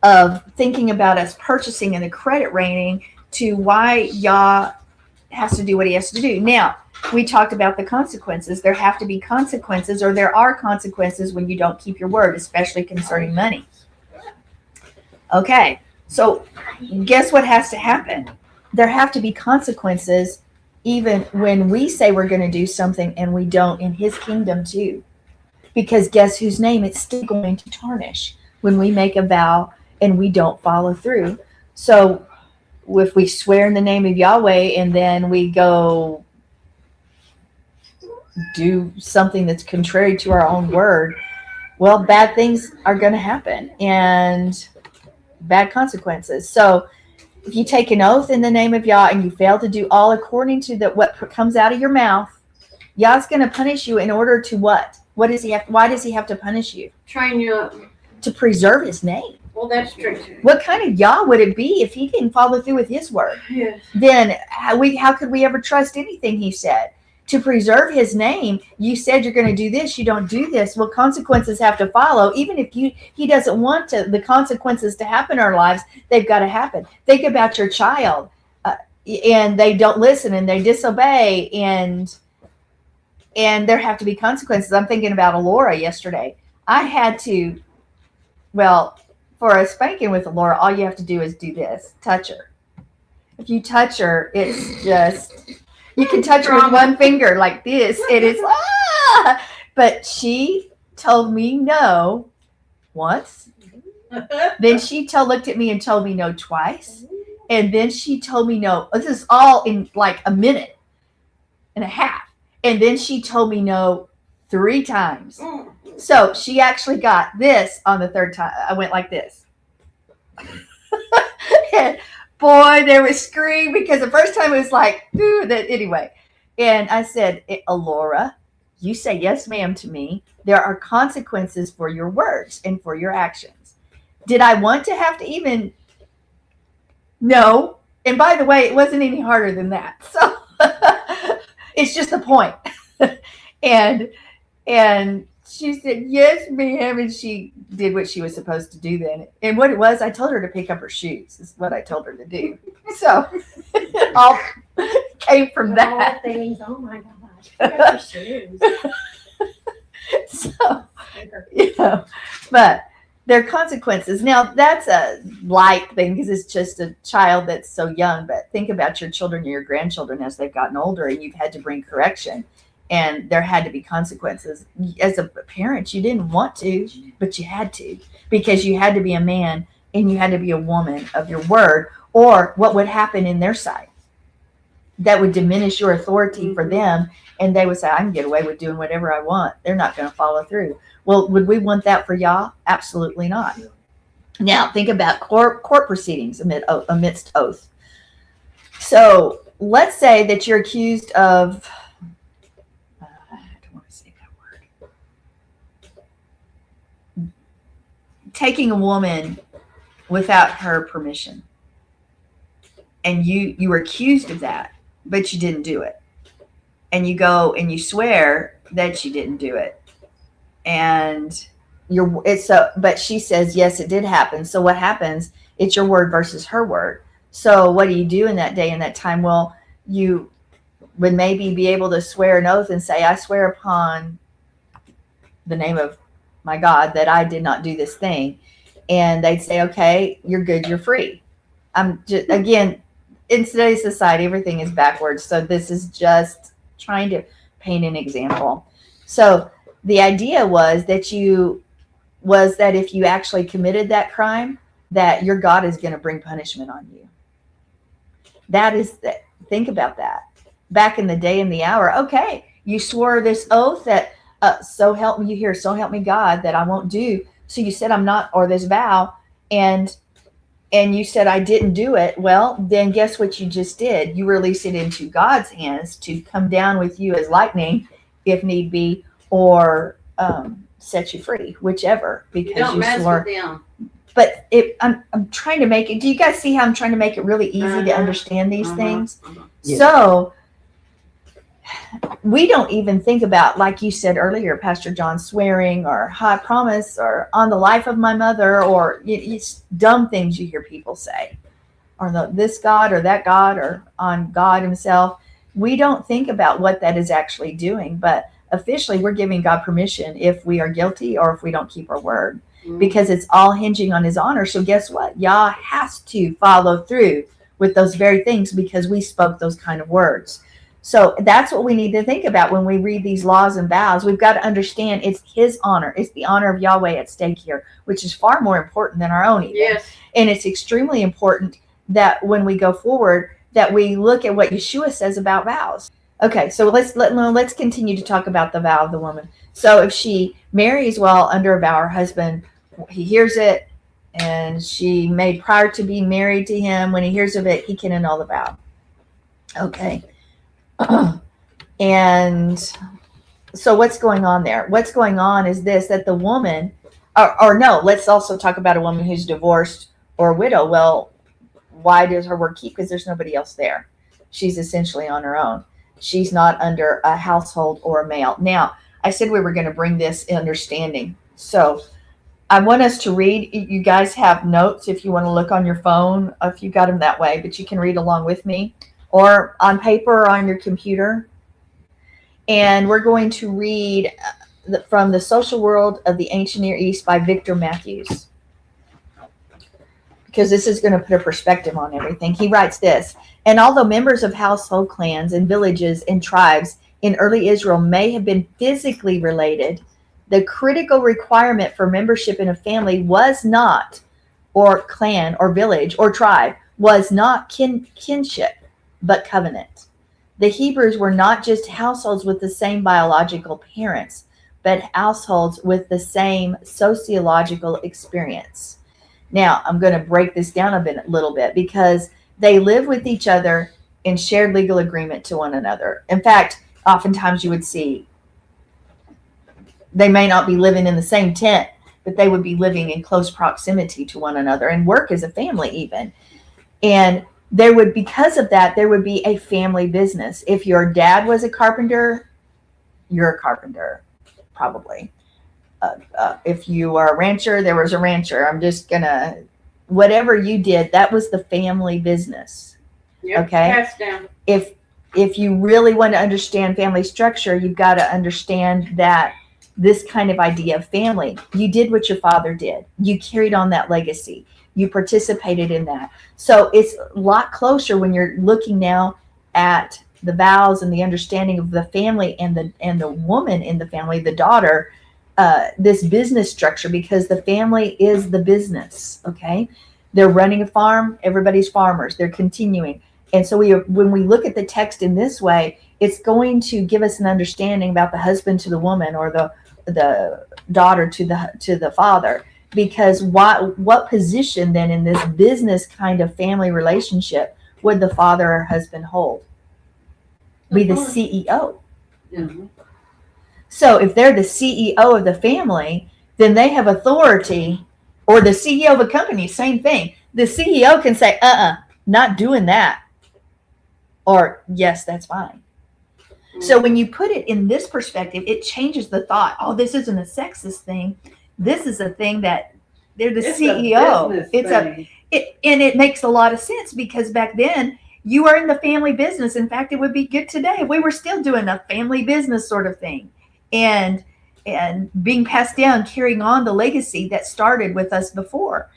of thinking about us purchasing and the credit rating to why Yah has to do what he has to do. Now, we talked about the consequences. There have to be consequences, or there are consequences when you don't keep your word, especially concerning money. Okay, so guess what has to happen? There have to be consequences even when we say we're going to do something and we don't in his kingdom too. Because guess whose name it's still going to tarnish when we make a vow and we don't follow through. So if we swear in the name of Yahweh and then we go do something that's contrary to our own word, well, bad things are going to happen and bad consequences. So if you take an oath in the name of Yah and you fail to do all according to what comes out of your mouth, Yah's going to punish you in order to what? What does he have? Why does he have to punish you? Train you up. To preserve his name. Well, that's true too. What kind of Yah would it be if he didn't follow through with his word? Yes. Then how could we ever trust anything he said? To preserve his name, you said you're going to do this, you don't do this. Well, consequences have to follow. Even if he doesn't want the consequences to happen in our lives, they've got to happen. Think about your child, and they don't listen and they disobey, and there have to be consequences. I'm thinking about Alora yesterday. I had to, well, for a spanking with Alora, all you have to do is do this, touch her. If you touch her, it's just, you can touch her with one finger like this, and it's, but she told me no once. Then she looked at me and told me no twice. And then she told me no. This is all in like a minute and a half. And then she told me no 3 times. So she actually got this on the 3rd time. I went like this. And boy, there was scream, because the first time it was like, ooh, that anyway. And I said, Alora, you say yes, ma'am, to me. There are consequences for your words and for your actions. Did I want to have to even? No. And by the way, it wasn't any harder than that. So it's just the point. And she said, yes, ma'am. And she did what she was supposed to do then. And what it was, I told her to pick up her shoes, is what I told her to do. So it all came from that. Things. Oh my gosh. Pick up your shoes. So, but there are consequences. Now, that's a light thing because it's just a child that's so young. But think about your children or your grandchildren as they've gotten older and you've had to bring correction. And there had to be consequences. As a parent, you didn't want to, but you had to, because you had to be a man and you had to be a woman of your word, or what would happen in their sight. That would diminish your authority for them, and they would say, I can get away with doing whatever I want. They're not going to follow through. Well, would we want that for Yah? Absolutely not. Now, think about court proceedings amidst oath. So let's say that you're accused of, taking a woman without her permission, and you were accused of that, but you didn't do it, and you go and you swear that you didn't do it, and but she says yes, it did happen. So what happens? It's your word versus her word. So what do you do in that day, in that time? Well, you would maybe be able to swear an oath and say, I swear upon the name of my God that I did not do this thing. And they'd say, okay, you're good, you're free. I'm just, again, in today's society, everything is backwards. So this is just trying to paint an example. So the idea was that if you actually committed that crime, that your God is going to bring punishment on you. Think about that. Back in the day and the hour, okay, you swore this oath that, so help me, you hear, so help me God, that I won't do. So you said I'm not, or this vow, and you said I didn't do it. Well, then guess what you just did? You release it into God's hands to come down with you as lightning, if need be, or set you free, whichever. Because You don't mess swore. with them. But I'm trying to make it. Do you guys see how I'm trying to make it really easy to understand these things? Yeah. So we don't even think about, like you said earlier, Pastor John, swearing or I promise or on the life of my mother, or it's dumb things you hear people say, or this God or that God or on God himself. We don't think about what that is actually doing, but officially we're giving God permission if we are guilty or if we don't keep our word, because it's all hinging on his honor. So guess what? Yah has to follow through with those very things because we spoke those kind of words. So that's what we need to think about when we read these laws and vows. We've got to understand it's his honor. It's the honor of Yahweh at stake here, which is far more important than our own even. Yes. And it's extremely important that when we go forward, that we look at what Yeshua says about vows. Okay, so let's continue to talk about the vow of the woman. So if she marries while under a vow, her husband, he hears it, and she made prior to being married to him, when he hears of it, he can annul the vow. Okay. And so what's going on there? What's going on is this, that the woman, or no, let's also talk about a woman who's divorced or a widow. Well, why does her word keep? Because there's nobody else there. She's essentially on her own. She's not under a household or a male. Now, I said we were going to bring this understanding. So I want us to read. You guys have notes if you want to look on your phone, if you got them that way, but you can read along with me or on paper or on your computer. And we're going to read from The Social World of the Ancient Near East by Victor Matthews, because this is going to put a perspective on everything. He writes this: and although members of household clans and villages and tribes in early Israel may have been physically related, the critical requirement for membership in a family was not, or clan or village or tribe, was not kinship, but covenant. The Hebrews were not just households with the same biological parents, but households with the same sociological experience. Now, I'm going to break this down a little bit, because they live with each other in shared legal agreement to one another. In fact, oftentimes you would see they may not be living in the same tent, but they would be living in close proximity to one another and work as a family even. And there would, because of that, there would be a family business. If your dad was a carpenter, you're a carpenter, probably. If you are a rancher, there was a rancher. I'm just gonna, whatever you did, that was the family business. Yep. Okay. Passed down. If you really want to understand family structure, you've got to understand that this kind of idea of family, you did what your father did. You carried on that legacy. You participated in that. So it's a lot closer when you're looking now at the vows and the understanding of the family and the woman in the family, the daughter, this business structure, because the family is the business. Okay. They're running a farm. Everybody's farmers. They're continuing. And so when we look at the text in this way, it's going to give us an understanding about the husband to the woman, or the daughter to the father. Because what position then in this business kind of family relationship would the father or husband hold? Be the CEO. Mm-hmm. So if they're the CEO of the family, then they have authority, or the CEO of a company, same thing. The CEO can say, not doing that. Or, yes, that's fine. Mm-hmm. So when you put it in this perspective, it changes the thought. Oh, this isn't a sexist thing. This is a thing that they're the CEO. And it makes a lot of sense, because back then you are in the family business. In fact, it would be good today if we were still doing a family business sort of thing, and being passed down, carrying on the legacy that started with us before.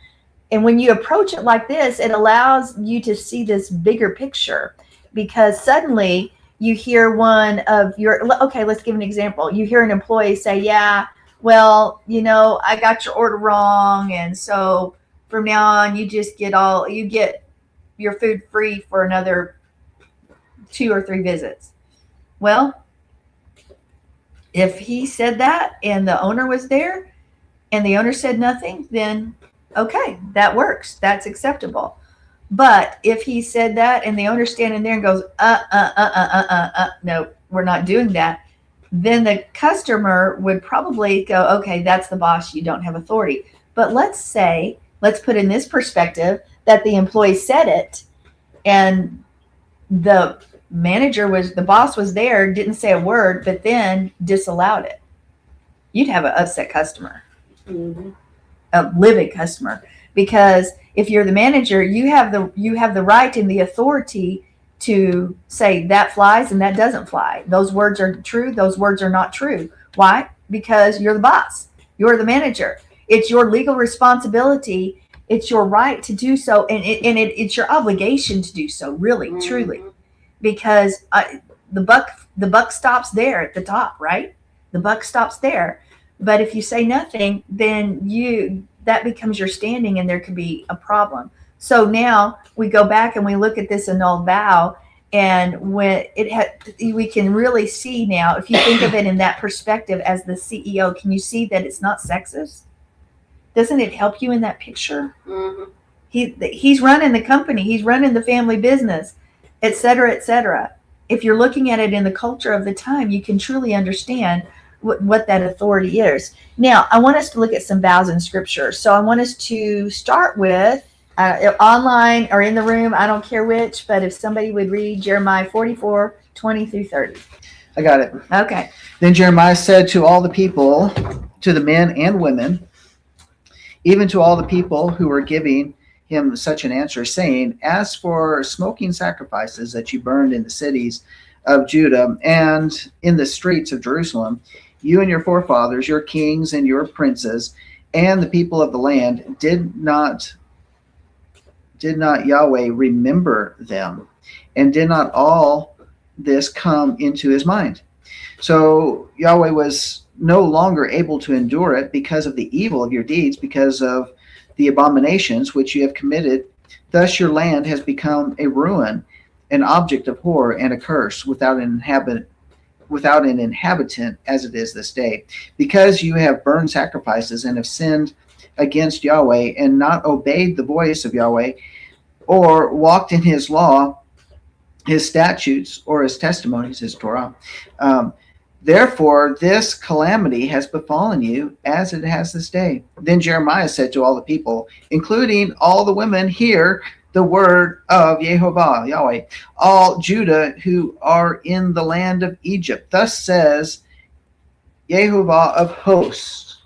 And when you approach it like this, it allows you to see this bigger picture, because suddenly you hear one of okay, let's give an example. You hear an employee say, yeah, well, I got your order wrong, and so from now on you get your food free for another 2 or 3 visits. Well, if he said that and the owner was there and the owner said nothing, then okay, that works. That's acceptable. But if he said that and the owner's standing there and goes, no, we're not doing that, then the customer would probably go, okay, that's the boss. You don't have authority. But let's put in this perspective that the employee said it, and the the boss was there, didn't say a word, but then disallowed it, you'd have an upset customer, Mhm. a livid customer. Because if you're the manager, you have the right and the authority to say that flies and that doesn't fly. Those words are true. Those words are not true. Why? Because you're the boss. You're the manager. It's your legal responsibility. It's your right to do so, and it's your obligation to do so. Really, truly, because the buck stops there at the top, right? The buck stops there. But if you say nothing, then that becomes your standing, and there could be a problem. So now we go back and we look at this annulled vow, and when we can really see now, if you think of it in that perspective as the CEO, can you see that it's not sexist? Doesn't it help you in that picture? Mhm. He's running the company, he's running the family business, et cetera, et cetera. If you're looking at it in the culture of the time, you can truly understand what that authority is. Now, I want us to look at some vows in scripture. So I want us to start with online or in the room, I don't care which, but if somebody would read Jeremiah 44, 20 through 30. I got it. Okay. Then Jeremiah said to all the people, to the men and women, even to all the people who were giving him such an answer, saying, as for smoking sacrifices that you burned in the cities of Judah and in the streets of Jerusalem, you and your forefathers, your kings and your princes, and the people of the land did not Yahweh remember them, and did not all this come into his mind? So Yahweh was no longer able to endure it because of the evil of your deeds, because of the abominations which you have committed. Thus your land has become a ruin, an object of horror and a curse, without an inhabitant as it is this day, because you have burned sacrifices and have sinned against Yahweh, and not obeyed the voice of Yahweh, or walked in his law, his statutes, or his testimonies, his Torah. Therefore, this calamity has befallen you as it has this day. Then Jeremiah said to all the people, including all the women, hear the word of Yehovah, Yahweh, all Judah who are in the land of Egypt. Thus says Yehovah of hosts,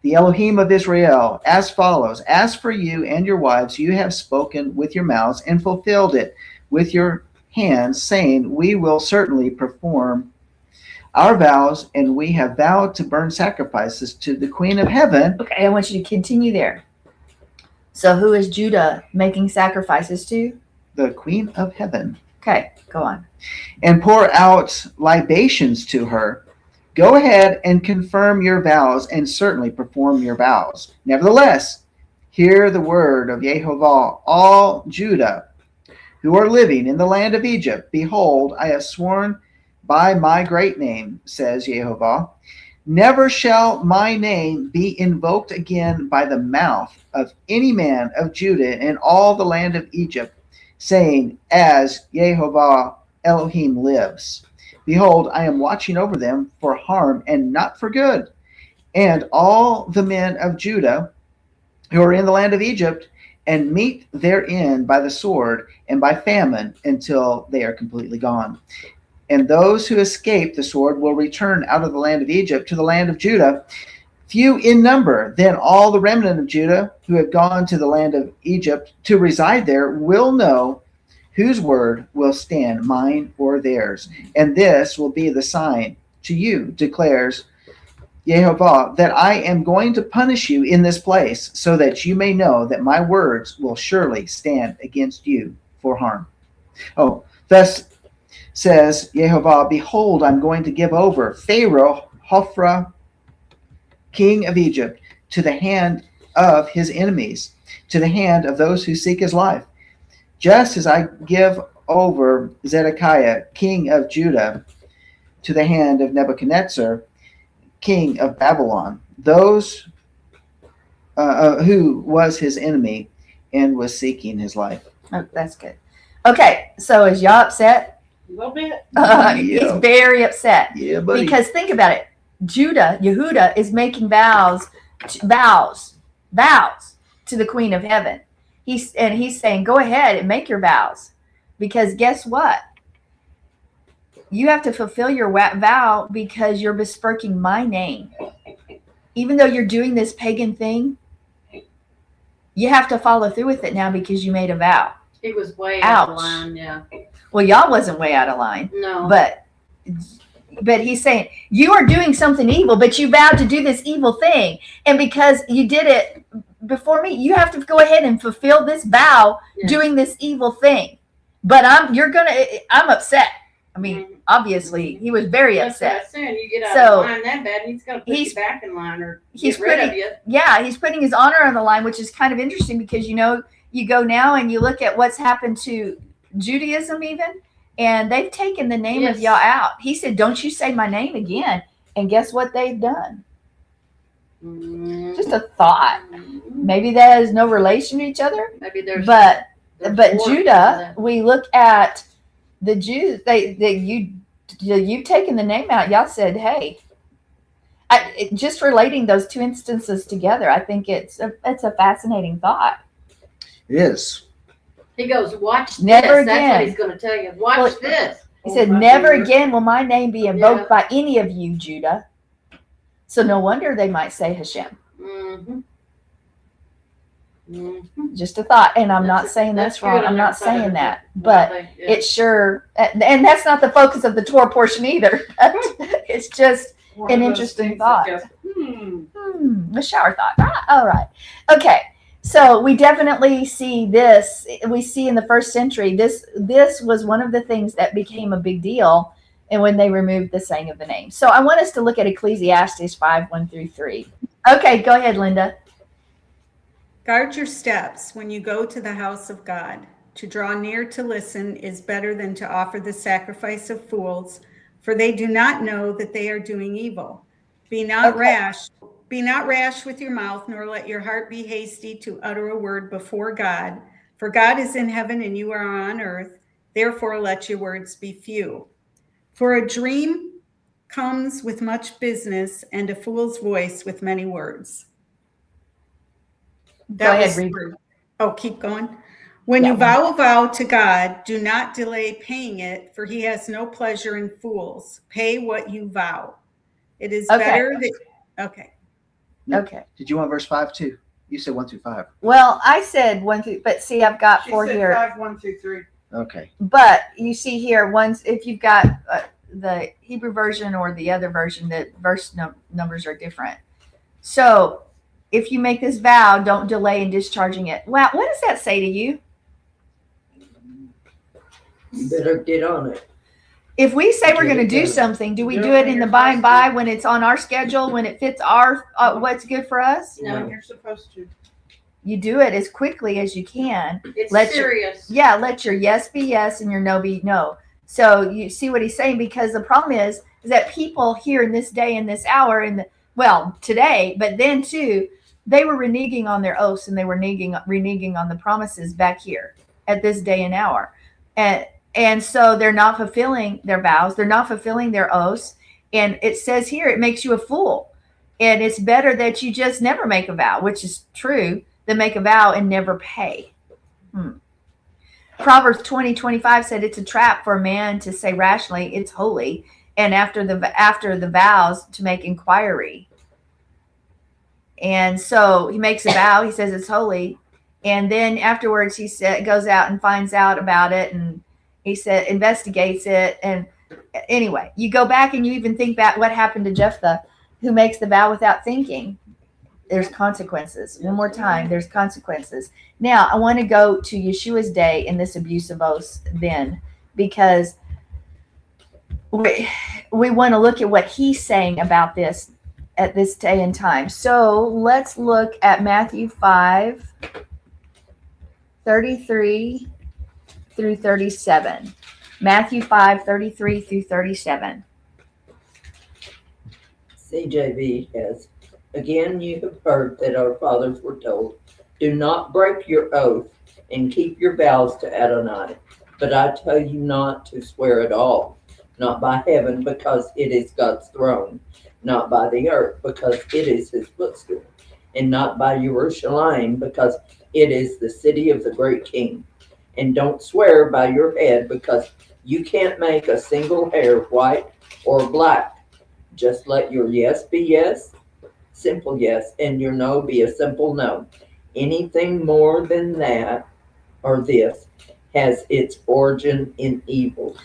the Elohim of Israel, as follows: as for you and your wives, you have spoken with your mouths and fulfilled it with your hands, saying, we will certainly perform our vows, and we have vowed to burn sacrifices to the Queen of Heaven. Okay, I want you to continue there. So who is Judah making sacrifices to? The Queen of Heaven. Okay, go on. And pour out libations to her. Go ahead and confirm your vows, and certainly perform your vows. Nevertheless, hear the word of Yehovah, all Judah who are living in the land of Egypt. Behold, I have sworn by my great name, says Yehovah, never shall my name be invoked again by the mouth of any man of Judah in all the land of Egypt, saying, as Yehovah Elohim lives. Behold, I am watching over them for harm and not for good. And all the men of Judah who are in the land of Egypt, and meet therein by the sword and by famine until they are completely gone. And those who escape the sword will return out of the land of Egypt to the land of Judah, few in number. Then all the remnant of Judah who have gone to the land of Egypt to reside there will know whose word will stand, mine or theirs. And this will be the sign to you, declares Yehovah, that I am going to punish you in this place, so that you may know that my words will surely stand against you for harm. Oh, thus says Yehovah, behold, I'm going to give over Pharaoh, Hophra, king of Egypt, to the hand of his enemies, to the hand of those who seek his life, just as I give over Zedekiah, king of Judah, to the hand of Nebuchadnezzar, king of Babylon, those who was his enemy and was seeking his life. Oh, that's good. Okay, so is Yah upset? A little bit. He's very upset. Yeah, buddy. Because think about it. Yehuda is making vows to the Queen of Heaven. He's saying, go ahead and make your vows. Because guess what? you have to fulfill your vow because you're besmirching my name. Even though you're doing this pagan thing, you have to follow through with it now because you made a vow. He was way out of Ouch. line, yeah. Well, y'all wasn't way out of line, No. but he's saying you are doing something evil, but you vowed to do this evil thing, and because you did it before me, you have to go ahead and fulfill this vow Yeah. doing this evil thing. But I'm upset. I mean, obviously, he was very That's what I'm upset. saying. You get out So, of line that bad, he's going to put he's- you back in line or he's get rid of putting- you. Yeah, he's putting his honor on the line, which is kind of interesting because, you go now and you look at what's happened to Judaism even, and they've taken the name of Yes. y'all out. He said, don't you say my name again. And guess what they've done? Just a thought. Maybe that has no relation to each other, Maybe there's but more to Judah, that. we look at the Jews, you've taken the name out. Y'all said, hey, just relating those two instances together, I think it's a fascinating thought. It is. He goes, watch Never this. That's again. what he's going to tell you. Watch Well, this. He said, never again will my name be invoked by any of you, Judah. So no wonder they might say Hashem. Mm-hmm. Mm-hmm. Just a thought. And I'm not That's- saying that's that's wrong. good on I'm their not side of saying it. that. But it's sure, and that's not the focus of the Torah portion either. It's just One an of those interesting things thought. that just, a shower thought. All right. Okay. So we definitely see this. We see in the first century, this was one of the things that became a big deal. And when they removed the saying of the name. So I want us to look at Ecclesiastes 5:1-3. Okay, go ahead, Linda. Guard your steps when you go to the house of God. To draw near to listen is better than to offer the sacrifice of fools, for they do not know that they are doing evil. Be not rash with your mouth, nor let your heart be hasty to utter a word before God. For God is in heaven and you are on earth. Therefore, let your words be few. For a dream comes with much business, and a fool's voice with many words. Go ahead, read. Oh, keep going. When Yeah, you vow a vow to God, do not delay paying it, for he has no pleasure in fools. Pay what you vow. It is Okay. better that, okay. Okay. Did you want verse 5 too? You said 1-5. Well, I said 1 but see, I've got she 4 said here. 5, 1 through 3. Okay. But you see here, if you've got the Hebrew version or the other version, the verse numbers are different. So if you make this vow, don't delay in discharging it. Wow, what does that say to you? You better get on it. If we say we're Get going to it do done. something, do we Do do it it when in the you're by and supposed by when it's on our schedule, when it fits our what's good for us? No, No. you're supposed to. You do it as quickly as you can. It's Let your- serious. Yeah, let your yes be yes and your no be no. So you see what he's saying, because the problem is that people here in this day and this hour today, but then too, they were reneging on their oaths and they were reneging on the promises back here at this day and hour. And so they're not fulfilling their vows. They're not fulfilling their oaths. And it says here, it makes you a fool. And it's better that you just never make a vow, which is true, than make a vow and never pay. Proverbs 20:25 said it's a trap for a man to say rationally, it's holy, and after the vows to make inquiry. And so he makes a vow, he says it's holy, and then afterwards he goes out and finds out about it, and he said investigates it. And anyway, you go back and you even think back what happened to Jephthah, who makes the vow without thinking. There's consequences. One more time, there's consequences. Now, I want to go to Yeshua's day in this abuse of oaths then, because we want to look at what he's saying about this at this day and time. So let's look at Matthew 5:33-37. Matthew 5:33-37. CJV has, again, you have heard that our fathers were told, do not break your oath and keep your vows to Adonai. But I tell you not to swear at all, not by heaven, because it is God's throne, not by the earth, because it is his footstool, and not by Jerusalem, because it is the city of the great king. And don't swear by your head, because You can't make a single hair white or black. Just let your yes be yes, simple yes, and your no be a simple no. Anything more than that or this has its origin in evil.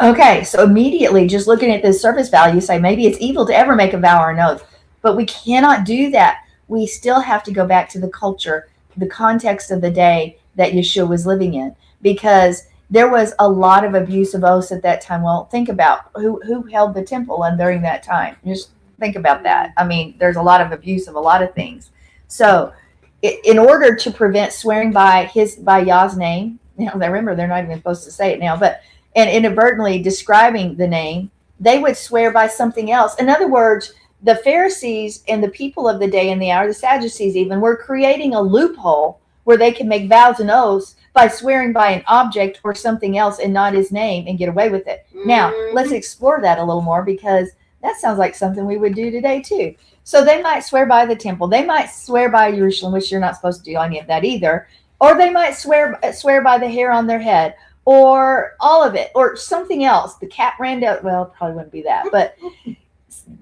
Okay, so immediately just looking at this surface value, say maybe it's evil to ever make a vow or an oath, but we cannot do that. We still have to go back to the culture, the context of the day that Yeshua was living in, because there was a lot of abuse of oaths at that time. Well, think about who held the temple and during that time. Just think about that. I mean, there's a lot of abuse of a lot of things. So in order to prevent swearing by Yah's name, remember, they're not even supposed to say it now, but and inadvertently describing the name, they would swear by something else. In other words, the Pharisees and the people of the day and the hour, the Sadducees even, were creating a loophole where they can make vows and oaths by swearing by an object or something else and not his name and get away with it. Now, let's explore that a little more, because that sounds like something we would do today too. So they might swear by the temple. They might swear by Jerusalem, which you're not supposed to do any of that either. Or they might swear by the hair on their head, or all of it, or something else. The cat ran down. Well, it probably wouldn't be that, but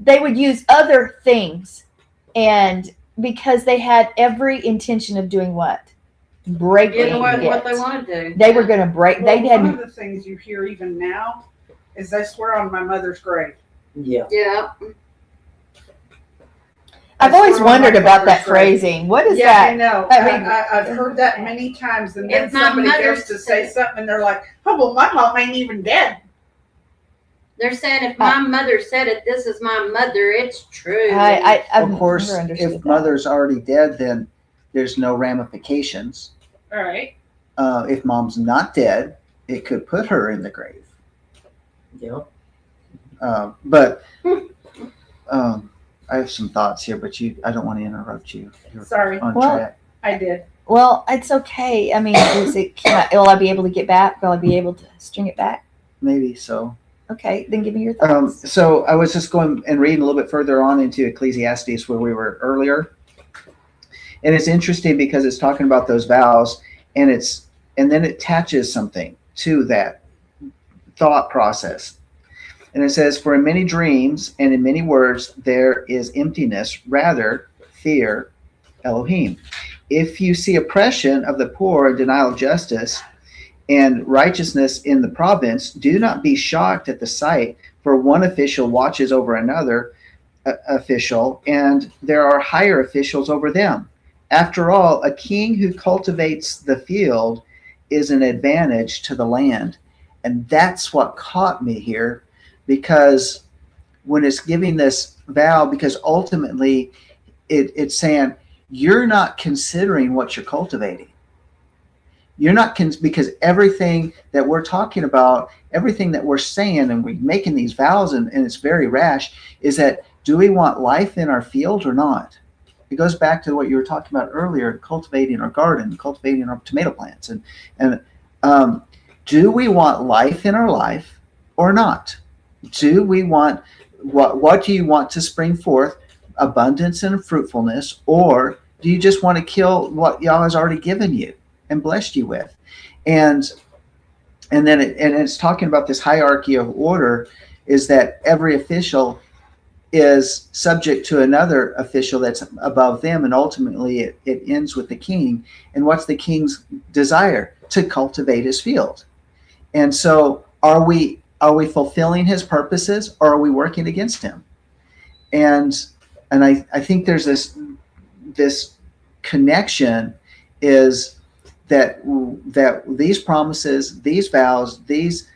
they would use other things, and because they had every intention of doing what? Breaking You know what it. they want to do. They were going to break. Well, They had. one of the things you hear even now is they swear on my mother's grave. Yeah. Yeah. I've I always swear on wondered my about that father's grave. phrasing. What is Yeah, I that? know. I mean- I've heard that many times, and then If my somebody mother goes to say said- something, and they're like, "Oh, well, my mom ain't even dead." They're saying if my mother said it, this is my mother. It's true. I've Of course, never understood if that. mother's already dead, then there's no ramifications. All right. If mom's not dead, it could put her in the grave. Yeah. But I have some thoughts here, but I don't want to interrupt you. You're Sorry, on Well, track. I did. Well, it's okay. I mean, will I be able to get back? Will I be able to string it back? Maybe so. Okay, then give me your thoughts. So I was just going and reading a little bit further on into Ecclesiastes where we were earlier. And it's interesting because it's talking about those vows, and then it attaches something to that thought process. And it says, for in many dreams and in many words, there is emptiness, rather fear Elohim. If you see oppression of the poor and denial of justice and righteousness in the province, do not be shocked at the sight, for one official watches over another official, and there are higher officials over them. After all, a king who cultivates the field is an advantage to the land. And that's what caught me here, because when it's giving this vow, because ultimately it's saying you're not considering what you're cultivating. You're not because everything that we're talking about, everything that we're saying, and we're making these vows, and it's very rash, is that do we want life in our field or not? It goes back to what you were talking about earlier, cultivating our garden, cultivating our tomato plants, and do we want life in our life or not? Do we want what do you want to spring forth? Abundance and fruitfulness, or do you just want to kill what Yahweh has already given you and blessed you with? And then it's talking about this hierarchy of order, is that every official is subject to another official that's above them, and ultimately it ends with the king. And what's the king's desire? To cultivate his field. And so are we fulfilling his purposes, or are we working against him? And I think there's this connection, is that these promises, these vows, is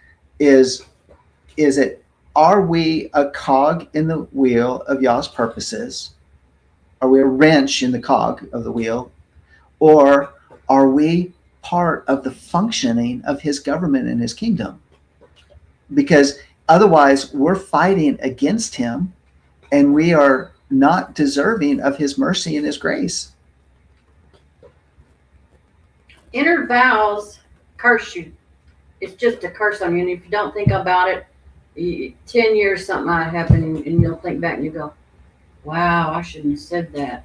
it, are we a cog in the wheel of Yah's purposes? Are we a wrench in the cog of the wheel? Or are we part of the functioning of his government and his kingdom? Because otherwise we're fighting against him, and we are not deserving of his mercy and his grace. Inner vows curse you. It's just a curse on you. And if you don't think about it, 10 years something might happen, and you'll think back and you go, wow, I shouldn't have said that.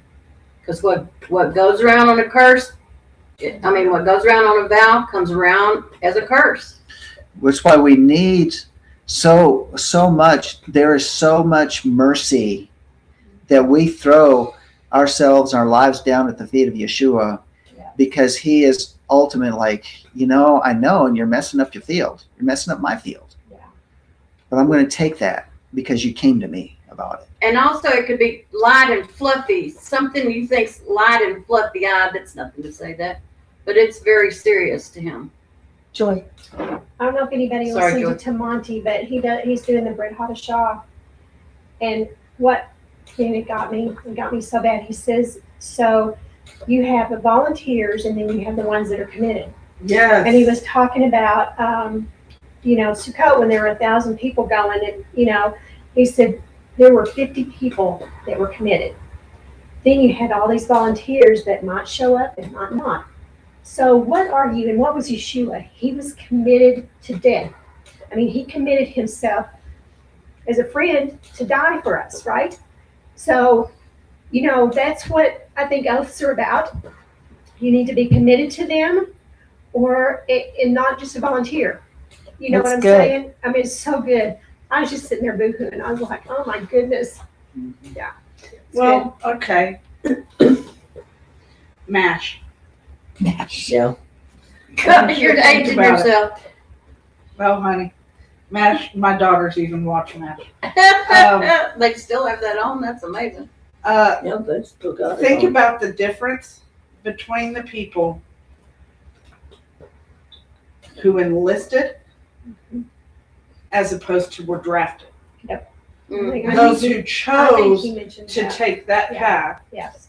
Because what goes around on a curse, what goes around on a vow comes around as a curse. Which is why we need so much. There is so much mercy that we throw ourselves, our lives down at the feet of Yeshua, because he is ultimate. Like, I know, and you're messing up your field. You're messing up my field. Yeah. But I'm going to take that because you came to me about it. And also, it could be light and fluffy. Something you think's light and fluffy. That's nothing to say that, but it's very serious to him. Joy. I don't know if anybody Sorry, listened to Monty, but he's doing the Brit Hadashah. And what it got me so bad. He says, so you have the volunteers and then you have the ones that are committed. Yes. And he was talking about, Sukkot, when there were 1,000 people going, and, he said there were 50 people that were committed. Then you had all these volunteers that might show up and might not. So what are you, and what was Yeshua? He was committed to death. I mean, he committed himself as a friend to die for us, right? So, that's what I think oaths are about. You need to be committed to them, and not just a volunteer. You know That's what I'm good. saying? I mean, it's so good. I was just sitting there boohooing. I was like, oh my goodness. Yeah. It's Well, okay. MASH. Yeah. You're Think aging about it. yourself. Well, honey, MASH. My daughters even watch MASH. They still have that on. That's amazing. Yeah, they still got it. Think on. about the difference between the people who enlisted as opposed to were drafted. Mm. Those who I think chose he mentioned to that. take that Yeah. path Yes.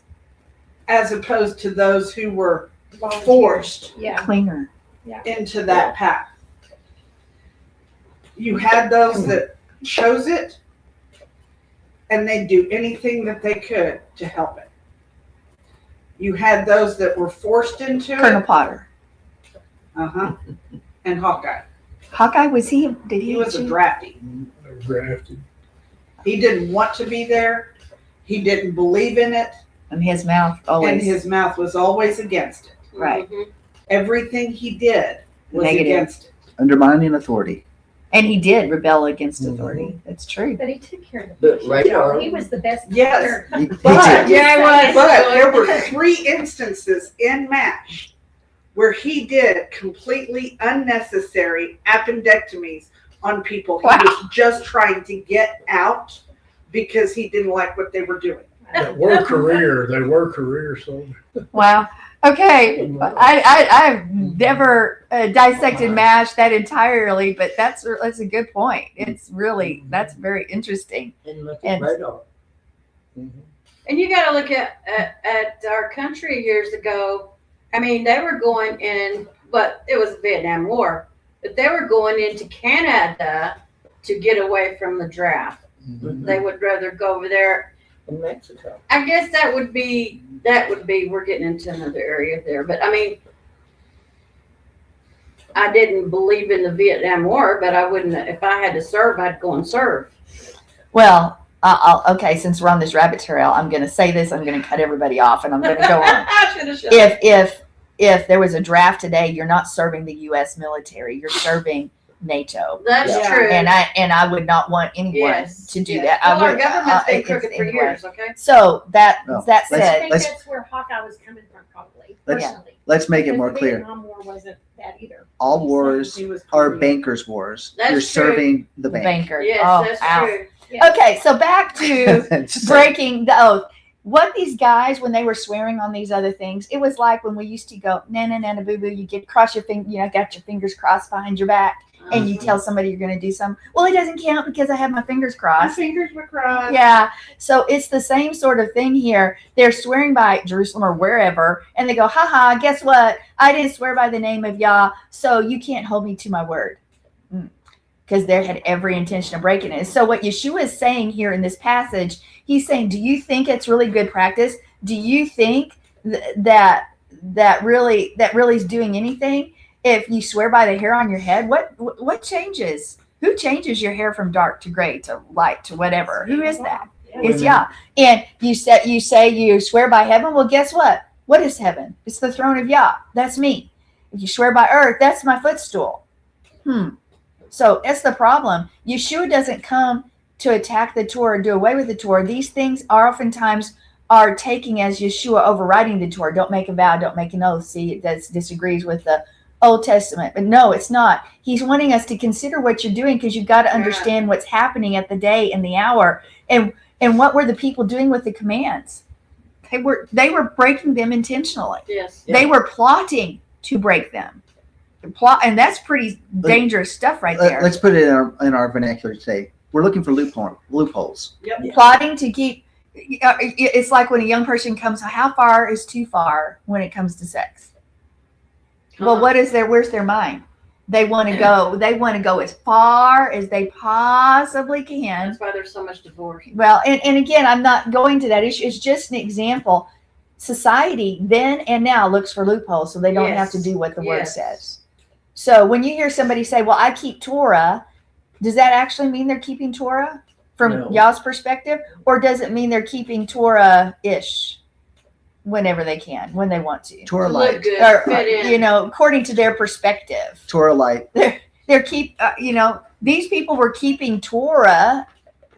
as opposed to those who were Volunteers. forced Yeah. Cleaner. into that path. You had those that chose it and they'd do anything that they could to help it. You had those that were forced into Colonel it. Potter. Uh-huh. And Hawkeye. Hawkeye, did He was a drafty. They were drafted. He didn't want to be there. He didn't believe in it. And his mouth always. And his mouth was always against it. Right. Mhm. Everything he did was Negative. against it. Undermining authority. And he did rebel against authority. That's true. But he took care of the But patient. radar- He was the best. Yes. care. He But, did. Yeah, it was. but there were 3 instances in MASH where he did completely unnecessary appendectomies on people. He Wow. was just trying to get out because he didn't like what they were doing. They were career soldiers. Wow. Okay. I've never dissected MASH that entirely, but that's a good point. It's really, that's very interesting. And look And- at radar. And you got to look at our country years ago. I mean, they were going in, but it was the Vietnam War, but they were going into Canada to get away from the draft. They would rather go over there. In Mexico. I guess that would be, we're getting into another area there. But I mean, I didn't believe in the Vietnam War, but I wouldn't, if I had to serve, I'd go and serve. Well, okay, since we're on this rabbit trail, I'm going to say this, I'm going to cut everybody off, and I'm going to go on. I should have shut If there was a draft today, you're not serving the U.S. military, you're serving NATO. That's Yeah. true. And I would not want anyone Yes, to do yes. that. Well, I our would, government's been it's- crooked for anyway. years, okay? So that No, that I said, think let's- that's where Hawkeye was coming from, probably. Let's- Personally. Let's make it Because more the clear. Vietnam War wasn't that either. All wars He was are Korean. bankers' wars. That's You're true. serving the the bank. banker. Yes, Oh, that's ow. true. Yes. Okay, so back to Just saying. breaking the oath. What these guys, when they were swearing on these other things, it was like when we used to go, na na na na boo boo, you get cross your finger, got your fingers crossed behind your back, and you tell somebody you're going to do something. Well, it doesn't count because I have my fingers My crossed. fingers were crossed. Yeah, so it's the same sort of thing here. They're swearing by Jerusalem or wherever, and they go, haha, guess what? I didn't swear by the name of Yah, so you can't hold me to my word. Because they had every intention of breaking it. So what Yeshua is saying here in this passage, he's saying, do you think it's really good practice? Do you think that really is doing anything? If you swear by the hair on your head, what changes? Who changes your hair from dark to gray to light to whatever? Who is that? It's Yah. And you say you swear by heaven. Well, guess what? What is heaven? It's the throne of Yah. That's me. If you swear by earth, that's my footstool. So it's the problem. Yeshua doesn't come to attack the Torah or do away with the Torah. These things are oftentimes are taking as Yeshua overriding the Torah. Don't make a vow, don't make an oath. See, that disagrees with the Old Testament. But no, it's not. He's wanting us to consider what you're doing, because you've got to understand what's happening at the day and the hour. And what were the people doing with the commands? They were breaking them intentionally. Yes. They were plotting to break them. And that's pretty dangerous stuff right there. Let's put it in our vernacular today. We're looking for loopholes. Yep. Plotting to keep. It's like when a young person comes. How far is too far when it comes to sex? Well, where's their mind? They want to go. They want to go as far as they possibly can. That's why there's so much divorce. Well, and again, I'm not going to that issue. It's just an example. Society then and now looks for loopholes, so they don't have to do what the word says. So when you hear somebody say, well, I keep Torah, does that actually mean they're keeping Torah from y'all's perspective? Or does it mean they're keeping Torah-ish whenever they can, when they want to? Torah light. Or, according to their perspective. Torah light. These people were keeping Torah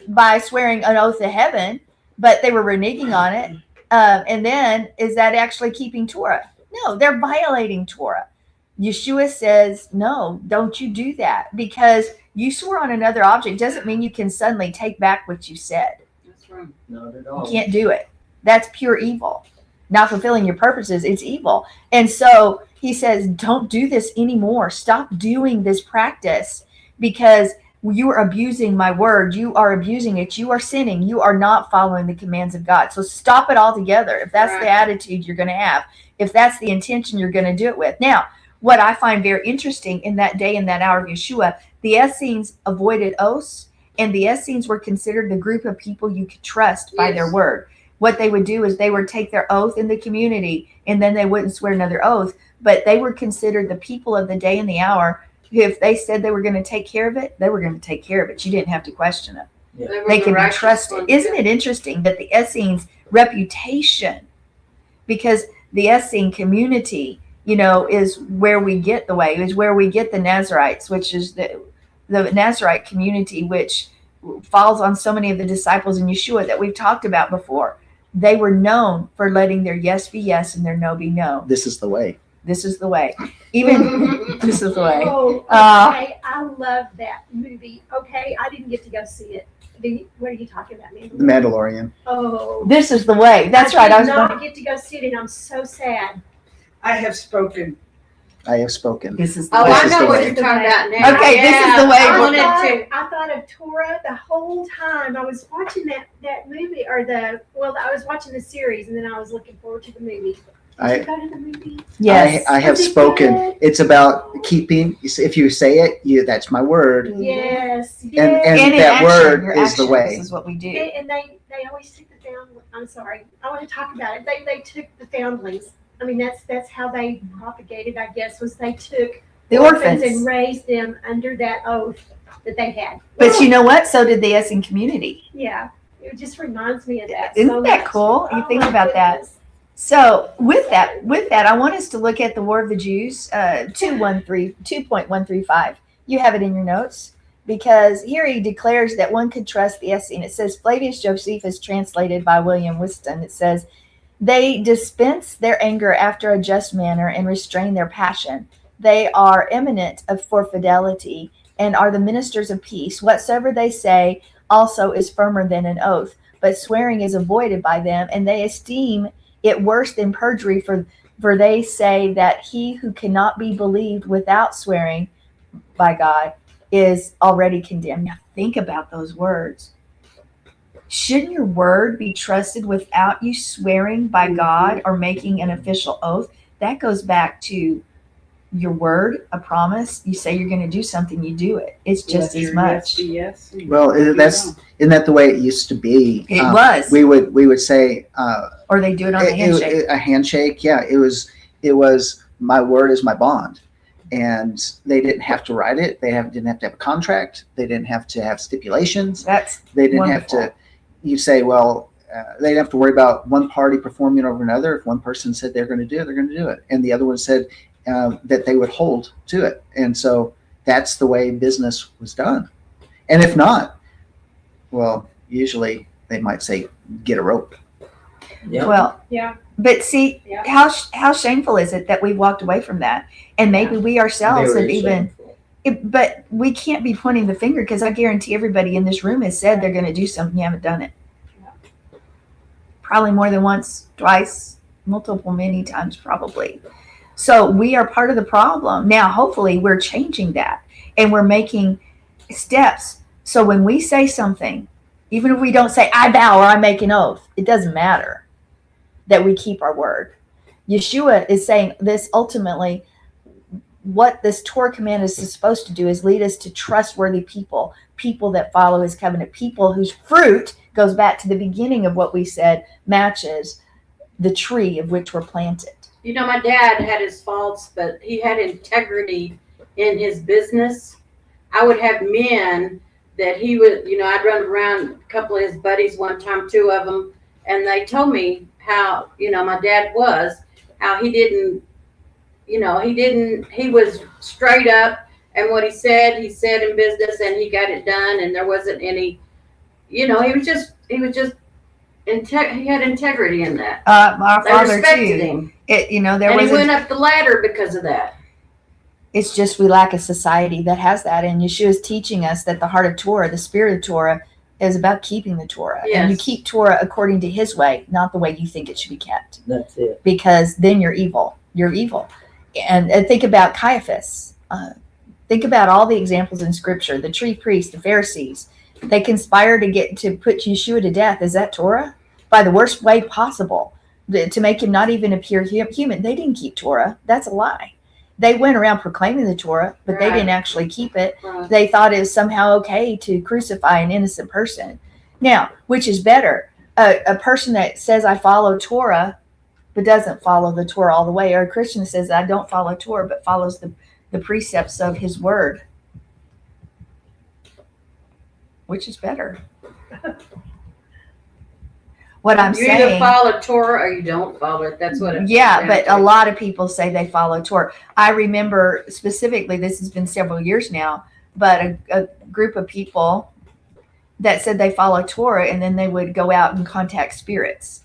by swearing an oath to heaven, but they were reneging on it. And then, is that actually keeping Torah? No, they're violating Torah. Yeshua says, no, don't you do that, because you swore on another object doesn't mean you can suddenly take back what you said. That's right. Not at all. You can't do it. That's pure evil. Not fulfilling your purposes, it's evil. And so he says, don't do this anymore. Stop doing this practice, because you are abusing my word. You are abusing it. You are sinning. You are not following the commands of God. So stop it altogether. If that's the attitude you're going to have, if that's the intention you're going to do it with. Now, what I find very interesting in that day and that hour of Yeshua, the Essenes avoided oaths, and the Essenes were considered the group of people you could trust by their word. What they would do is they would take their oath in the community, and then they wouldn't swear another oath, but they were considered the people of the day and the hour. If they said they were going to take care of it, they were going to take care of it. You didn't have to question it. Yeah. They could be trusted. Isn't it interesting that the Essenes' reputation, because the Essene community, is where we get the way, is where we get the Nazarites, which is the Nazarite community, which falls on so many of the disciples in Yeshua that we've talked about before. They were known for letting their yes be yes and their no be no. This is the way. This is the way. Even this is the way. Oh, okay. I love that movie. Okay, I didn't get to go see it. What are you talking about, Mandalorian? The Mandalorian. Oh, This is the way. That's right. I did not get to go see it, and I'm so sad. I have spoken. I have spoken. This is the Oh, way. I is know the what way. you're talking about now. Okay, this is the way. I wanted to. I thought of Torah the whole time. I was watching that movie, I was watching the series, and then I was looking forward to the movie. Did you go to the movie? Yes. I have Was it spoken. good? It's about keeping. If you say it, that's my word. Yes. And And in that action, word your is the actions way. is what we do. And they always took the found. I'm sorry. I want to talk about it. They took the foundlings. I mean, that's how they propagated, I guess, was they took The orphans. and raised them under that oath that they had. But you know what? So did the Essene community. Yeah, it just reminds me of that. Isn't so that much. cool? You Oh, think my about that. goodness. So with that, I want us to look at the War of the Jews, 2.135. You have it in your notes, because here he declares that one could trust the Essene. It says, Flavius Josephus, translated by William Whiston, it says, they dispense their anger after a just manner and restrain their passion. They are eminent for fidelity and are the ministers of peace. Whatsoever they say also is firmer than an oath, but swearing is avoided by them, and they esteem it worse than perjury, for they say that he who cannot be believed without swearing by God is already condemned. Now think about those words. Shouldn't your word be trusted without you swearing by God or making an official oath? That goes back to your word, a promise. You say you're going to do something, you do it. It's just as much. Yes. Well, isn't that the way it used to be? It was. We would say, Or they do it on a handshake. A handshake. Yeah, it was my word is my bond, and they didn't have to write it. They didn't have to have a contract. They didn't have to have stipulations. They didn't have to. You say, well, they didn't have to worry about one party performing over another. If one person said they're going to do it, they're going to do it, and the other one said that they would hold to it. And so that's the way business was done. And if not, well, usually they might say, get a rope. Yeah. Well, Yeah. but see, Yeah. how shameful is it that we walked away from that? And maybe we ourselves have Very even, shameful. but we can't be pointing the finger, because I guarantee everybody in this room has said they're going to do something, you haven't done it. Probably more than once, twice, many times probably. So we are part of the problem. Now, hopefully we're changing that and we're making steps. So when we say something, even if we don't say, I vow or I make an oath, it doesn't matter that we keep our word. Yeshua is saying this ultimately, what this Torah command is supposed to do is lead us to trustworthy people, people that follow his covenant, people whose fruit goes back to the beginning of what we said, matches the tree of which we're planted. You know, my dad had his faults, but he had integrity in his business. I would have men that he would, I'd run around a couple of his buddies one time, two of them, and they told me how, my dad was, how he didn't, he was straight up, and what he said in business, and he got it done, and there wasn't any, he was just, he had integrity in that. Our They father respected too. him. There And was he went up the ladder because of that. It's just we lack a society that has that. And Yeshua is teaching us that the heart of Torah, the spirit of Torah, is about keeping the Torah. Yes. And you keep Torah according to his way, not the way you think it should be kept. That's it. Because then you're evil. You're evil. And think about Caiaphas. Think about all the examples in Scripture. The chief priests, the Pharisees. They conspire to put Yeshua to death. Is that Torah? By the worst way possible. To make him not even appear human. They didn't keep Torah. That's a lie. They went around proclaiming the Torah, but they didn't actually keep it. Right. They thought it was somehow okay to crucify an innocent person. Now, which is better? A person that says, I follow Torah, but doesn't follow the Torah all the way, or a Christian that says, I don't follow Torah, but follows the precepts of his word. Which is better? What I'm You saying. either follow Torah or you don't follow it. That's what it Yeah, comes but down a to. lot of people say they follow Torah. I remember specifically, this has been several years now, but a group of people that said they follow Torah, and then they would go out and contact spirits.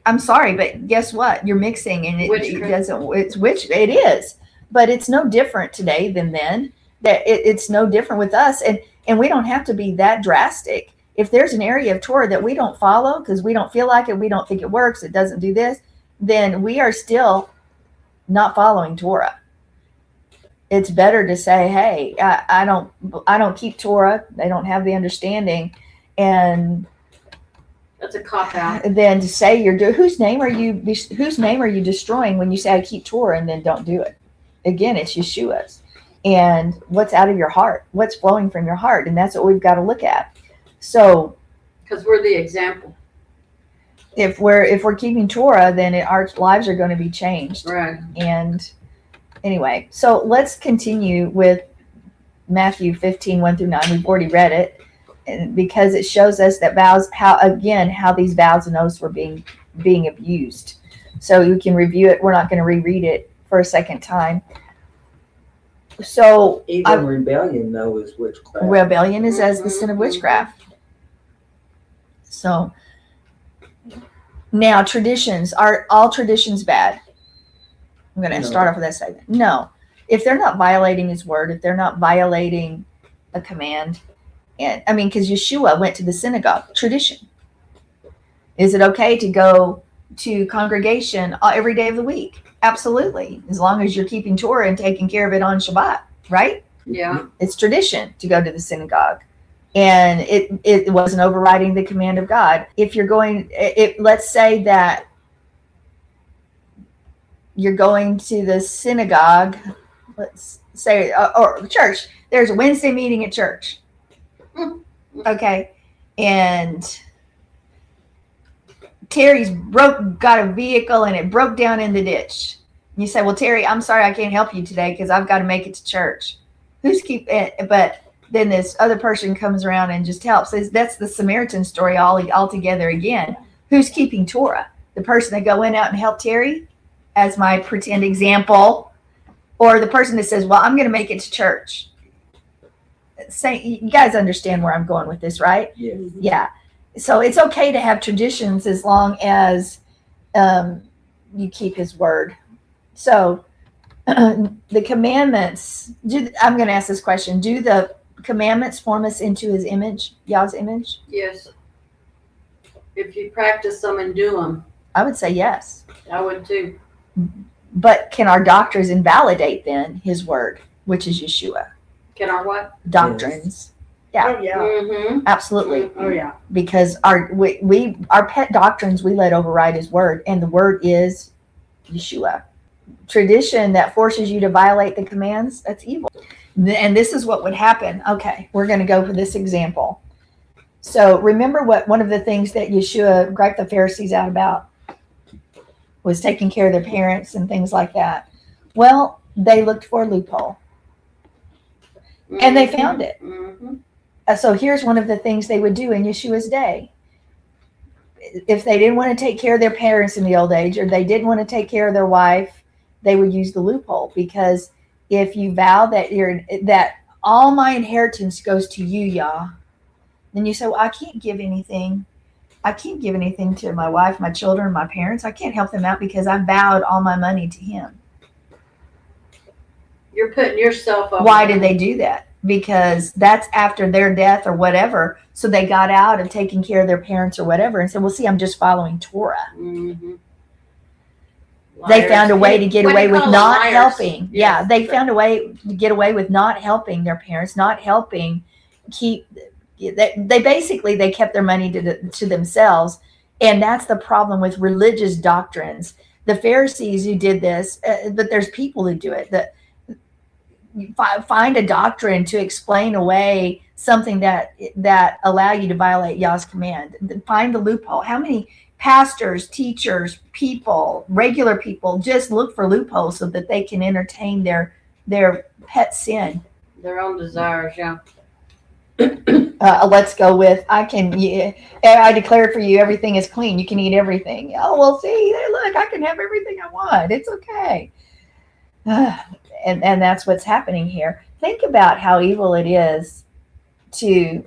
I'm sorry, but guess what? You're mixing, and it doesn't. It is, but it's no different today than then. It's no different with us, and we don't have to be that drastic. If there's an area of Torah that we don't follow because we don't feel like it, we don't think it works, it doesn't do this, then we are still not following Torah. It's better to say, hey, I don't keep Torah. They don't have the understanding, and That's a cop out. then to say whose name are you destroying when you say I keep Torah and then don't do it? Again, it's Yeshua's, and what's out of your heart, what's flowing from your heart, and that's what we've got to look at. So, Because we're the example. if we're keeping Torah, then our lives are going to be changed. Right. And anyway, so let's continue with Matthew 15, 1-9. We've already read it, and because it shows us that how these vows and oaths were being abused. So you can review it. We're not going to reread it for a second time. So Even rebellion, though, is witchcraft. rebellion is as the sin of witchcraft. So now traditions, are all traditions bad? I'm going to No. start off with that statement. No. If they're not violating his word, if they're not violating a command, and because Yeshua went to the synagogue, tradition. Is it okay to go to congregation every day of the week? Absolutely. As long as you're keeping Torah and taking care of it on Shabbat, right? Yeah. It's tradition to go to the synagogue. And it wasn't overriding the command of God. If you're going, let's say that you're going to the synagogue, let's say, or church, there's a Wednesday meeting at church. Okay. And Terry's got a vehicle and it broke down in the ditch. And you say, well, Terry, I'm sorry I can't help you today because I've got to make it to church. But then this other person comes around and just helps. That's the Samaritan story all together again. Who's keeping Torah? The person that went out and helped Terry, as my pretend example, Or the person that says, well, I'm going to make it to church. You guys understand where I'm going with this, right? Yes. Yeah. So it's okay to have traditions as long as you keep his word. So the commandments, I'm going to ask this question. Do the commandments form us into his image, Yah's image? Yes. If you practice them and do them, I would say yes. I would too. But can our doctrines invalidate then his word, which is Yeshua? Can our what? Doctrines. Yeah. Oh, yeah. Mm-hmm. Absolutely. Oh, yeah. Because our pet doctrines, we let override his word, and the word is Yeshua. Tradition that forces you to violate the commands, that's evil. And this is what would happen. Okay, we're going to go for this example. So remember what one of the things that Yeshua griped the Pharisees out about was taking care of their parents and things like that. Well, they looked for a loophole, and they found it. Mm-hmm. So here's one of the things they would do in Yeshua's day. If they didn't want to take care of their parents in the old age, or they didn't want to take care of their wife, they would use the loophole. Because if you vow that all my inheritance goes to you, Yah, then you say, well, I can't give anything. I can't give anything to my wife, my children, my parents. I can't help them out because I vowed all my money to him. You're putting yourself up. Why did they do that? Because that's after their death or whatever. So they got out of taking care of their parents or whatever and said, well, see, I'm just following Torah. Mm-hmm. They found a way to get away with not helping. Yes. Yeah, they found a way to get away with not helping their parents, not helping keep. They basically, they kept their money to themselves. And that's the problem with religious doctrines. The Pharisees who did this, but there's people who do it. That find a doctrine to explain away something that allow you to violate Yah's command. Find the loophole. How many pastors, teachers, people, regular people just look for loopholes so that they can entertain their pet sin? Their own desires, yeah. Let's go with I declare for you everything is clean. You can eat everything. Oh, well, see, look, I can have everything I want. It's okay. And that's what's happening here. Think about how evil it is to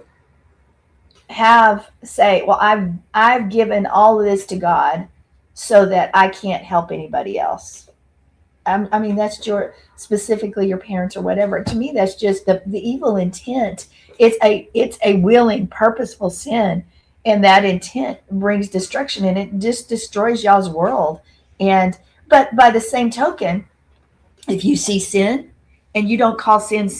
say, well, I've given all of this to God so that I can't help anybody else. I mean, that's specifically your parents or whatever. To me, that's just the evil intent. It's a willing, purposeful sin, and that intent brings destruction, and it just destroys y'all's world. But by the same token, if you see sin and you don't call sin,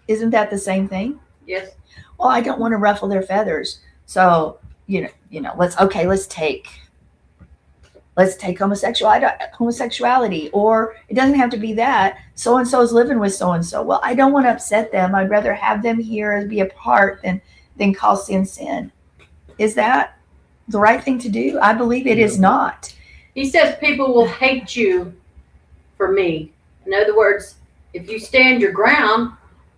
isn't that the same thing? Yes. Well, I don't want to ruffle their feathers, so let's take homosexuality, or it doesn't have to be that. So and so is living with so and so. Well, I don't want to upset them. I'd rather have them here and be a part than call sin. Is that the right thing to do? I believe it is not. He says people will hate you for me. In other words, if you stand your ground,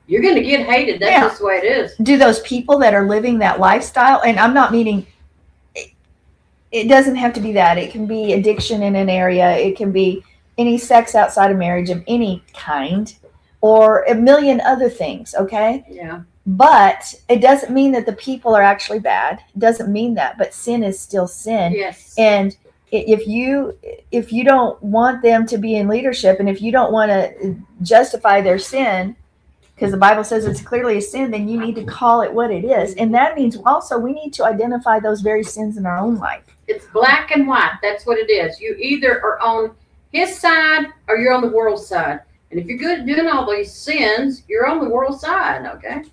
you're going to get hated. That's just the way it is. Do those people that are living that lifestyle, and I'm not meaning, it doesn't have to be that. It can be addiction in an area. It can be any sex outside of marriage of any kind, or a million other things, okay? Yeah. But it doesn't mean that the people are actually bad. It doesn't mean that. But sin is still sin. Yes. And if you don't want them to be in leadership, and if you don't want to justify their sin, because the Bible says it's clearly a sin, then you need to call it what it is. And that means also we need to identify those very sins in our own life. It's black and white. That's what it is. You either are on his side or you're on the world's side. And if you're good at doing all these sins, you're on the world's side, okay?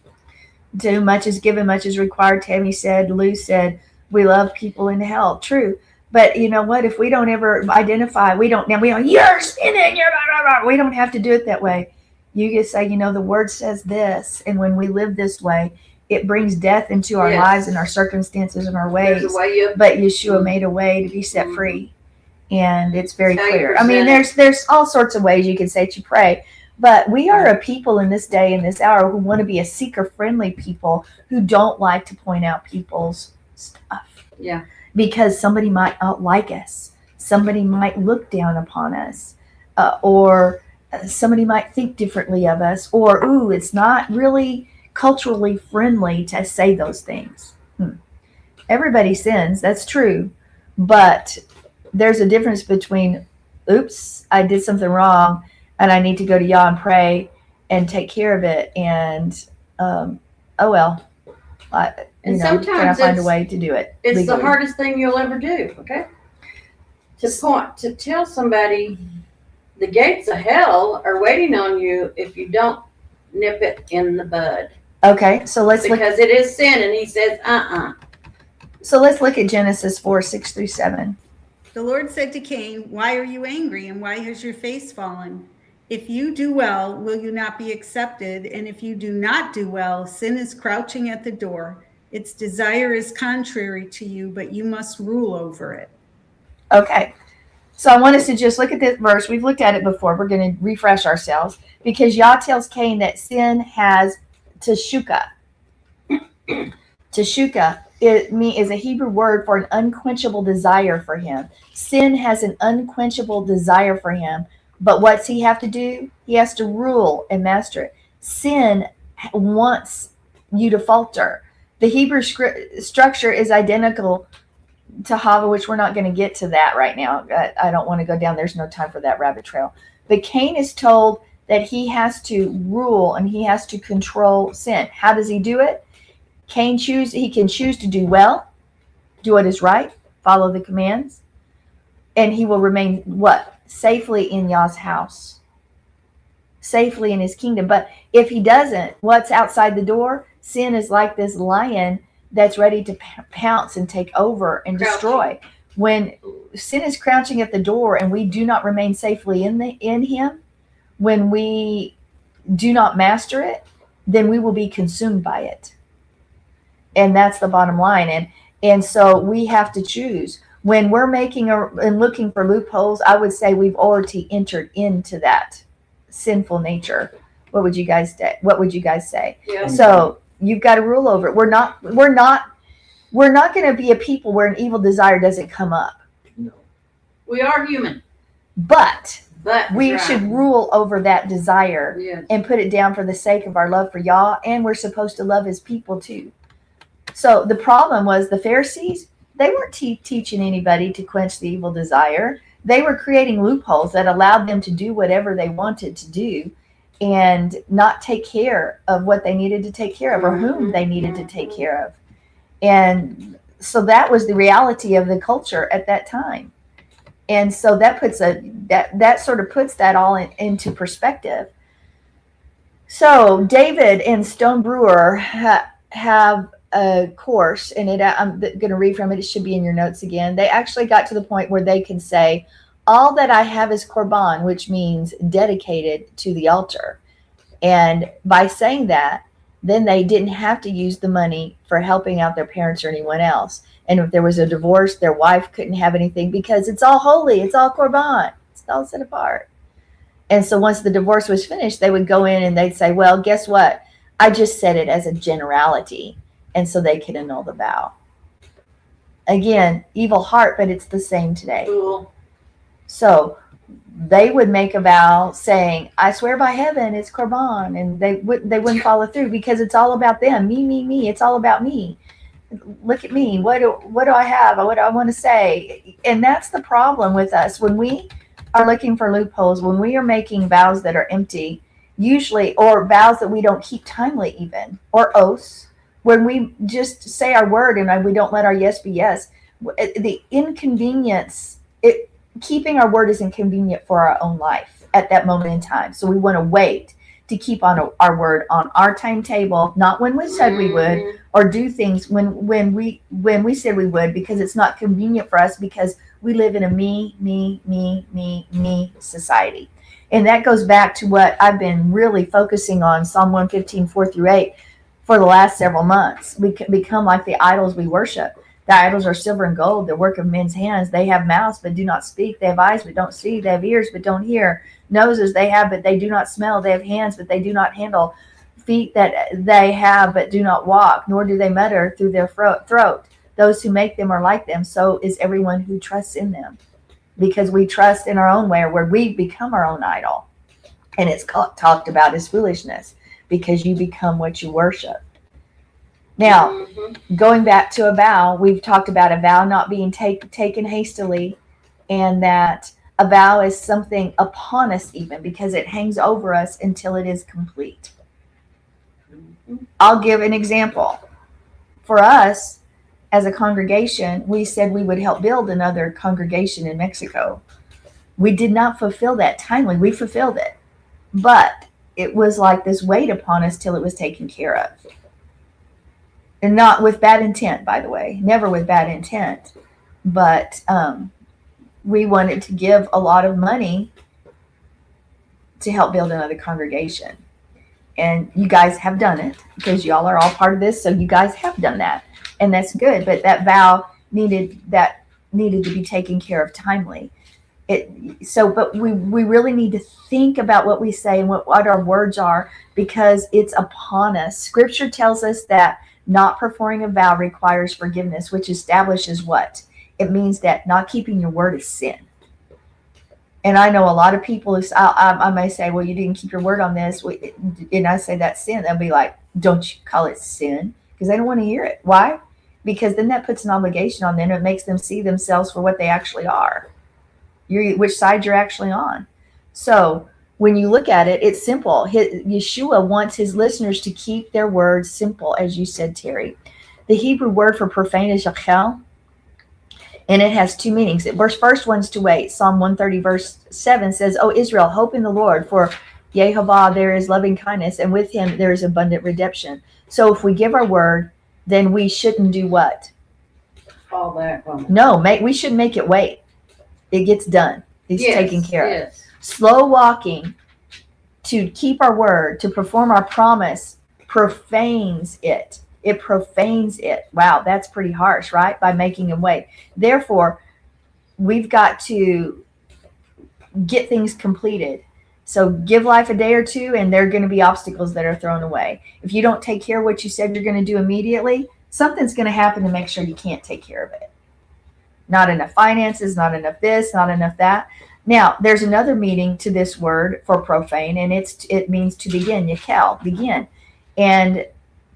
Too much is given, much is required. Tammy said, Lou said, we love people in hell. True. But you know what? If we don't ever identify, you're sinning, we don't have to do it that way. You just say, the word says this. And when we live this way, it brings death into our lives and our circumstances and our ways. There's a way But Yeshua made a way to be set free. And it's very How clear. I mean, there's all sorts of ways you can say to pray. But we are a people in this day, in this hour, who want to be a seeker-friendly people who don't like to point out people's stuff. Yeah. Because somebody might not like us. Somebody might look down upon us. Or somebody might think differently of us, or, ooh, it's not really culturally friendly to say those things. Everybody sins, that's true. But there's a difference between, oops, I did something wrong and I need to go to Yah and pray and take care of it. And, oh well, And can I sometimes find a way to do it? It's legally? the hardest thing you'll ever do, okay? To tell somebody the gates of hell are waiting on you if you don't nip it in the bud. Okay, so let's look. Because it is sin, and he says, So let's look at Genesis 4:6-7. The Lord said to Cain, "Why are you angry, and why has your face fallen? If you do well, will you not be accepted? And if you do not do well, sin is crouching at the door. Its desire is contrary to you, but you must rule over it." Okay, so I want us to just look at this verse. We've looked at it before. We're going to refresh ourselves because Yah tells Cain that sin has teshukah. Teshukah is a Hebrew word for an unquenchable desire for him. Sin has an unquenchable desire for him, but what's he have to do? He has to rule and master it. Sin wants you to falter. The Hebrew structure is identical to Hava, which we're not going to get to that right now. I don't want to go down. There's no time for that rabbit trail. But Cain is told that he has to rule and he has to control sin. How does he do it? He can choose to do well, do what is right, follow the commands, and he will remain what? Safely in Yah's house, safely in his kingdom. But if he doesn't, what's outside the door? Sin is like this lion that's ready to pounce and take over and destroy. When sin is crouching at the door and we do not remain safely in him, when we do not master it, then we will be consumed by it. And that's the bottom line. And so we have to choose. When we're making and looking for loopholes, I would say we've already entered into that sinful nature. What would you guys say? Yeah. So you've got to rule over it. We're not going to be a people where an evil desire doesn't come up. No. We are human. But we right. should rule over that desire Yes. and put it down for the sake of our love for Yah, and we're supposed to love his people too. So the problem was the Pharisees, they weren't teaching anybody to quench the evil desire. They were creating loopholes that allowed them to do whatever they wanted to do and not take care of what they needed to take care of or whom they needed to take care of. And so that was the reality of the culture at that time. And so that puts that sort of puts that all into perspective. So David and Stone Brewer have a course, and I'm going to read from it. It should be in your notes again. They actually got to the point where they can say, all that I have is korban, which means dedicated to the altar. And by saying that, then they didn't have to use the money for helping out their parents or anyone else. And if there was a divorce, their wife couldn't have anything because it's all holy. It's all korban. It's all set apart. And so once the divorce was finished, they would go in and they'd say, well, guess what? I just said it as a generality. And so they could annul the vow. Again, evil heart, but it's the same today. Cool. So they would make a vow saying, I swear by heaven, it's korban. And they wouldn't follow through because it's all about them. Me. It's all about me. Look at me. What do I have? What do I want to say? And that's the problem with us. When we are looking for loopholes, when we are making vows that are empty, usually, or vows that we don't keep timely even, or oaths, when we just say our word and we don't let our yes be yes, the inconvenience, keeping our word is inconvenient for our own life at that moment in time. So we want to wait to keep on our word on our timetable, not when we said we would, or do things when we said we would, because it's not convenient for us because we live in a me society. And that goes back to what I've been really focusing on, Psalm 115, 4-8, for the last several months. We can become like the idols we worship. The idols are silver and gold, the work of men's hands. They have mouths, but do not speak. They have eyes, but don't see. They have ears, but don't hear. Noses they have, but they do not smell. They have hands, but they do not handle. Feet that they have, but do not walk, nor do they mutter through their throat. Those who make them are like them. So is everyone who trusts in them. Because we trust in our own way, where we become our own idol. And it's talked about as foolishness because you become what you worship. Now, Mhm. going back to a vow, we've talked about a vow not being taken hastily, and that a vow is something upon us even because it hangs over us until it is complete. I'll give an example. For us, as a congregation, we said we would help build another congregation in Mexico. We did not fulfill that timely. We fulfilled it. But it was like this weight upon us till it was taken care of. And not with bad intent, by the way, never with bad intent. But we wanted to give a lot of money to help build another congregation. And you guys have done it because y'all are all part of this. So you guys have done that. And that's good. But that vow needed to be taken care of timely. But we really need to think about what we say and what our words are because it's upon us. Scripture tells us that not performing a vow requires forgiveness, which establishes what? It means that not keeping your word is sin. And I know a lot of people who I may say, well, you didn't keep your word on this. And I say that's sin. They'll be like, don't you call it sin? Because they don't want to hear it. Why? Because then that puts an obligation on them. It makes them see themselves for what they actually are. Which side you're actually on. So when you look at it, it's simple. Yeshua wants his listeners to keep their words simple, as you said, Terry. The Hebrew word for profane is yachel, and it has two meanings. The first one's to wait. Psalm 130 verse 7 says, "O Israel, hope in the Lord, for Yehovah there is loving kindness, and with him there is abundant redemption." So if we give our word, then we shouldn't do what? Fall back on it. No, we shouldn't make it wait. It gets done. It's Yes, taken care of. yes. Slow walking to keep our word, to perform our promise, profanes it. It profanes it. Wow, that's pretty harsh, right? By making him wait. Therefore, we've got to get things completed. So give life a day or two, and there are going to be obstacles that are thrown away. If you don't take care of what you said you're going to do immediately, something's going to happen to make sure you can't take care of it. Not enough finances, not enough this, not enough that. Now, there's another meaning to this word for profane, and it means to begin, yakel, begin. And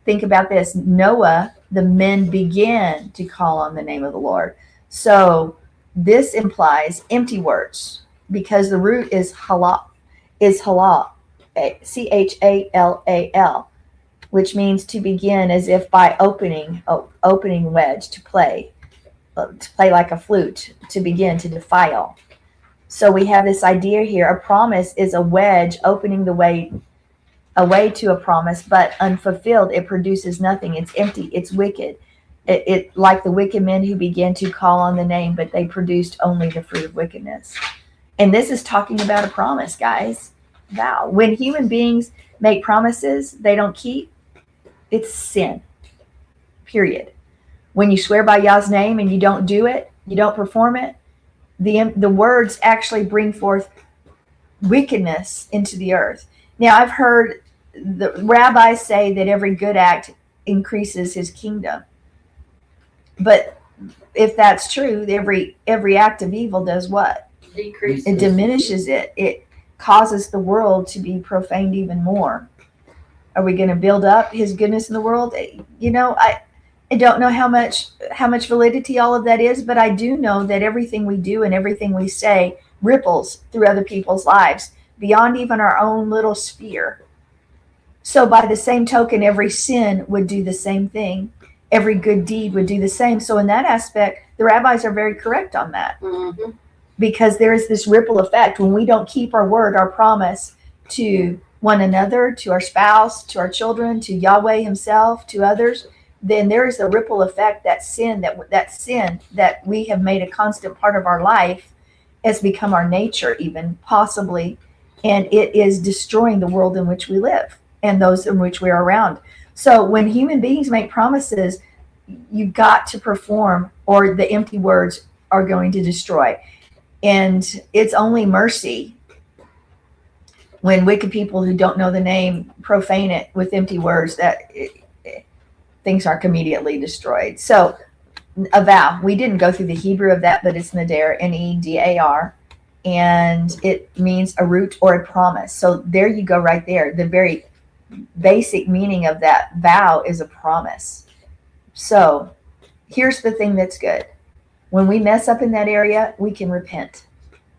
think about this. Noah, the men began to call on the name of the Lord. So this implies empty words because the root is halal, Chalal, which means to begin as if by opening wedge, to play like a flute, to begin, to defile. So we have this idea here. A promise is a wedge opening the way, a way to a promise, but unfulfilled, it produces nothing. It's empty. It's wicked. It like the wicked men who began to call on the name, but they produced only the fruit of wickedness. And this is talking about a promise, guys. Vow. When human beings make promises they don't keep, it's sin. Period. When you swear by Yah's name and you don't do it, you don't perform it, the words actually bring forth wickedness into the earth. Now, I've heard the rabbis say that every good act increases his kingdom. But if that's true, every act of evil does what? Decreases. It diminishes it. It causes the world to be profaned even more. Are we going to build up his goodness in the world? You know, I don't know how much validity all of that is, but I do know that everything we do and everything we say ripples through other people's lives beyond even our own little sphere. So by the same token, every sin would do the same thing. Every good deed would do the same. So in that aspect, the rabbis are very correct on that. Mm-hmm. Because there is this ripple effect when we don't keep our word, our promise to one another, to our spouse, to our children, to Yahweh himself, to others, then there is a ripple effect. That sin that we have made a constant part of our life has become our nature, even possibly, and it is destroying the world in which we live and those in which we are around. So when human beings make promises, you've got to perform, or the empty words are going to destroy. And it's only mercy when wicked people who don't know the name profane it with empty words that things are immediately destroyed. So a vow, we didn't go through the Hebrew of that, but it's nedar, Nedar. and it means a root or a promise. So there you go right there. The very basic meaning of that vow is a promise. So here's the thing that's good. When we mess up in that area, we can repent.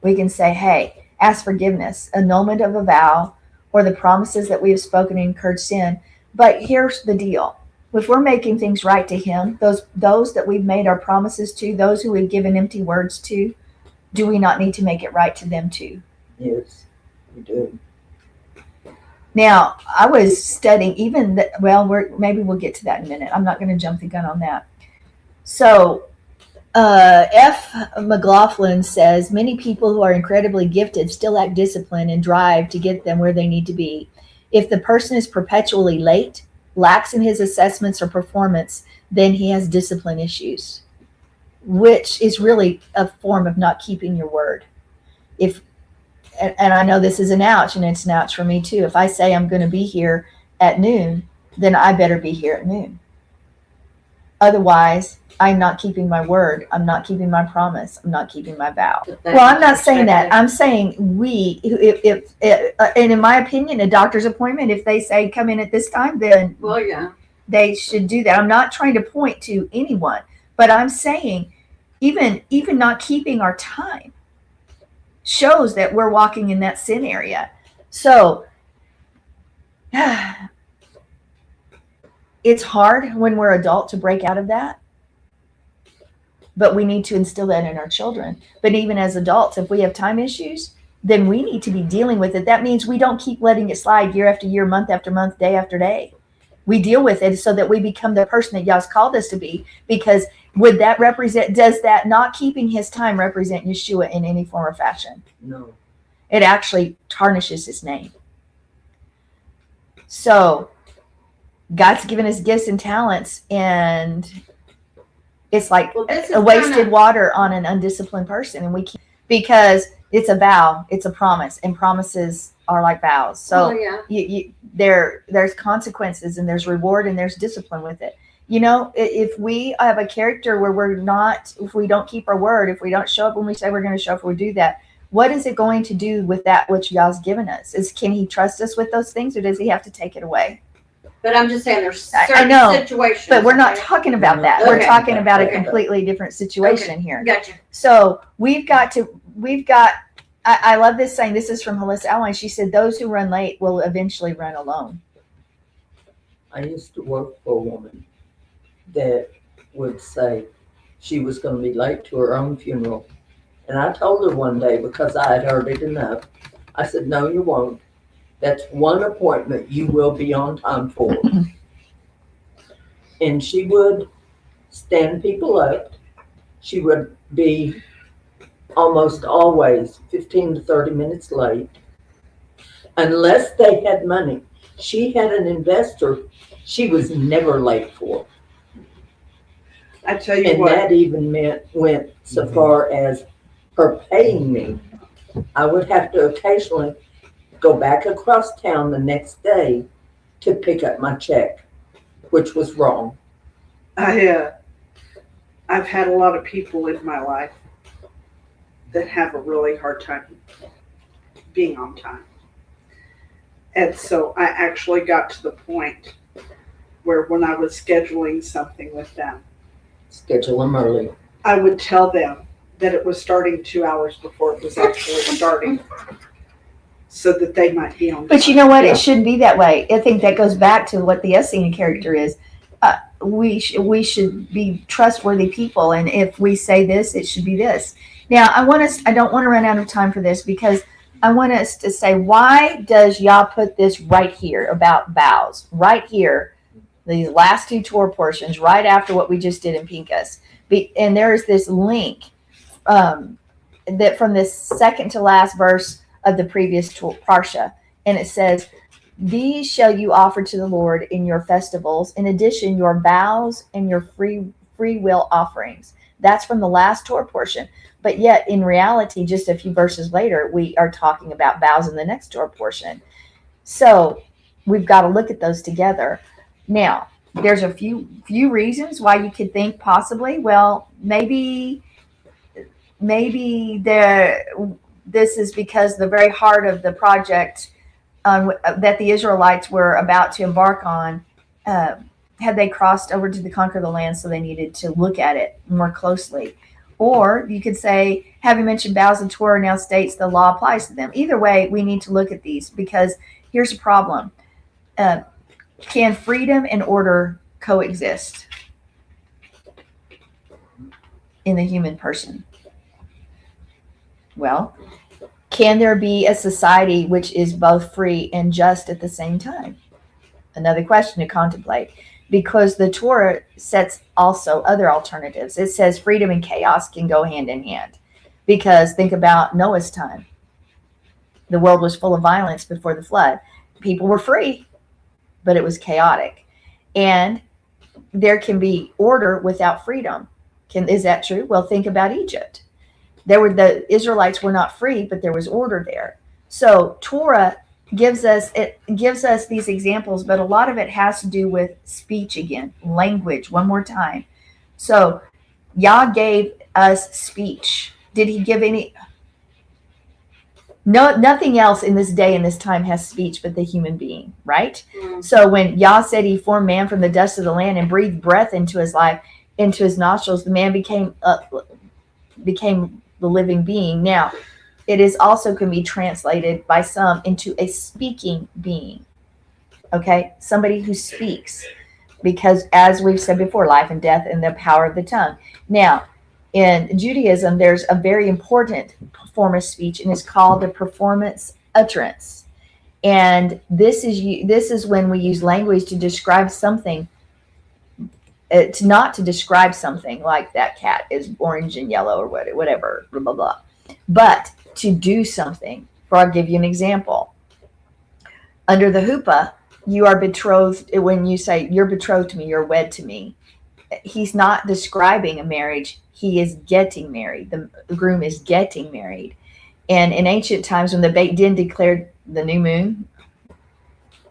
We can say, hey, ask forgiveness, annulment of a vow, or the promises that we have spoken and incurred sin. But here's the deal. If we're making things right to him, those that we've made our promises to, those who we've given empty words to, do we not need to make it right to them too? Yes, we do. Now, I was studying maybe we'll get to that in a minute. I'm not going to jump the gun on that. So F. McLaughlin says, many people who are incredibly gifted still lack discipline and drive to get them where they need to be. If the person is perpetually late, lacks in his assessments or performance, then he has discipline issues, which is really a form of not keeping your word. And I know this is an ouch, and it's an ouch for me too. If I say I'm going to be here at noon, then I better be here at noon. Otherwise, I'm not keeping my word. I'm not keeping my promise. I'm not keeping my vow. Well, I'm not saying that. I'm saying and in my opinion, a doctor's appointment, if they say come in at this time, then Well, yeah. they should do that. I'm not trying to point to anyone, but I'm saying even not keeping our time shows that we're walking in that sin area. So it's hard when we're adult to break out of that, but we need to instill that in our children. But even as adults, if we have time issues, then we need to be dealing with it. That means we don't keep letting it slide year after year, month after month, day after day. We deal with it so that we become the person that Yah's called us to be. Because does that not keeping his time represent Yeshua in any form or fashion? No. It actually tarnishes his name. So God's given us gifts and talents, and it's like a wasted water on an undisciplined person. And because it's a vow, it's a promise, and promises are like vows. So there's consequences, and there's reward, and there's discipline with it. You know, if we have a character where if we don't keep our word, if we don't show up when we say we're going to show up, we do that. What is it going to do with that which Yah's given us? Can he trust us with those things, or does he have to take it away? But I'm just saying there's certain I know, situations. But we're not talking about that. Okay. We're talking about a completely different situation here. Gotcha. So I love this saying. This is from Halissa Alwine. She said, those who run late will eventually run alone. I used to work for a woman that would say she was going to be late to her own funeral. And I told her one day, because I had heard it enough, I said, no, you won't. That's one appointment you will be on time for. And she would stand people up. She would be almost always 15 to 30 minutes late, unless they had money. She had an investor she was never late for. I tell you And what. that even went so far as her paying me. I would have to occasionally go back across town the next day to pick up my check, which was wrong. I've had a lot of people in my life that have a really hard time being on time. And so I actually got to the point where when I was scheduling something with them, Schedule them early. I would tell them that it was starting 2 hours before it was actually starting, so that they might be on time. But you know what? It shouldn't be that way. I think that goes back to what the Essene character is. We should be trustworthy people, and if we say this, it should be this. Now, I don't want to run out of time for this, because I want us to say, why does Yah put this right here about vows? Right here, these last two Torah portions, right after what we just did in Pinchas. And there is this link that from this second to last verse of the previous Parsha. And it says, these shall you offer to the Lord in your festivals, in addition your vows and your free will offerings. That's from the last Torah portion. But yet, in reality, just a few verses later, we are talking about vows in the next Torah portion. So we've got to look at those together. Now, there's a few reasons why you could think possibly, well, maybe this is because the very heart of the project that the Israelites were about to embark on, had they crossed over to conquer the land, so they needed to look at it more closely. Or you could say, having mentioned vows, the Torah now states the law applies to them. Either way, we need to look at these, because here's a problem. Can freedom and order coexist in the human person? Well, can there be a society which is both free and just at the same time? Another question to contemplate, because the Torah sets also other alternatives. It says freedom and chaos can go hand in hand, because think about Noah's time. The world was full of violence before the flood. People were free, but it was chaotic. And there can be order without freedom. Is that true? Well, think about Egypt. The Israelites were not free, but there was order there. So Torah gives us these examples, but a lot of it has to do with speech again, language, one more time. So Yah gave us speech. Did he give any? No, nothing else in this day and this time has speech but the human being, right? So when Yah said he formed man from the dust of the land and breathed breath into his life, into his nostrils, the man became the living being. Now, it is also can be translated by some into a speaking being. Okay, somebody who speaks, because as we've said before, life and death and the power of the tongue. Now, in Judaism, there's a very important form of speech, and it's called the performance utterance. And this is when we use language to describe something, not to describe something like that cat is orange and yellow or whatever, blah, blah, blah, but to do something. I'll give you an example. Under the huppah, you are betrothed. When you say you're betrothed to me, you're wed to me, he's not describing a marriage. He is getting married. The groom is getting married. And in ancient times, when the Beit Din declared the new moon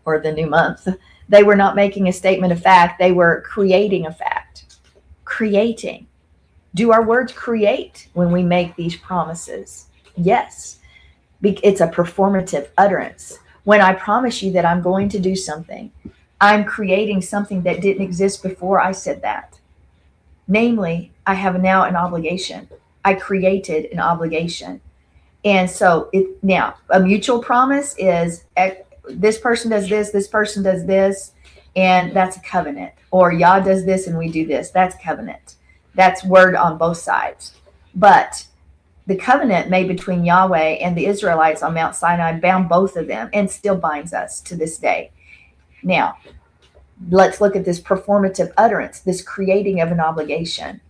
or the new month, they were not making a statement of fact. They were creating a fact. Creating. Do our words create when we make these promises? Yes. It's a performative utterance. When I promise you that I'm going to do something, I'm creating something that didn't exist before I said that. Namely, I have now an obligation. I created an obligation. And so now a mutual promise is this person does this person does this, and that's a covenant. Or Yah does this and we do this. That's covenant. That's word on both sides. But the covenant made between Yahweh and the Israelites on Mount Sinai bound both of them and still binds us to this day. Now, let's look at this performative utterance, this creating of an obligation.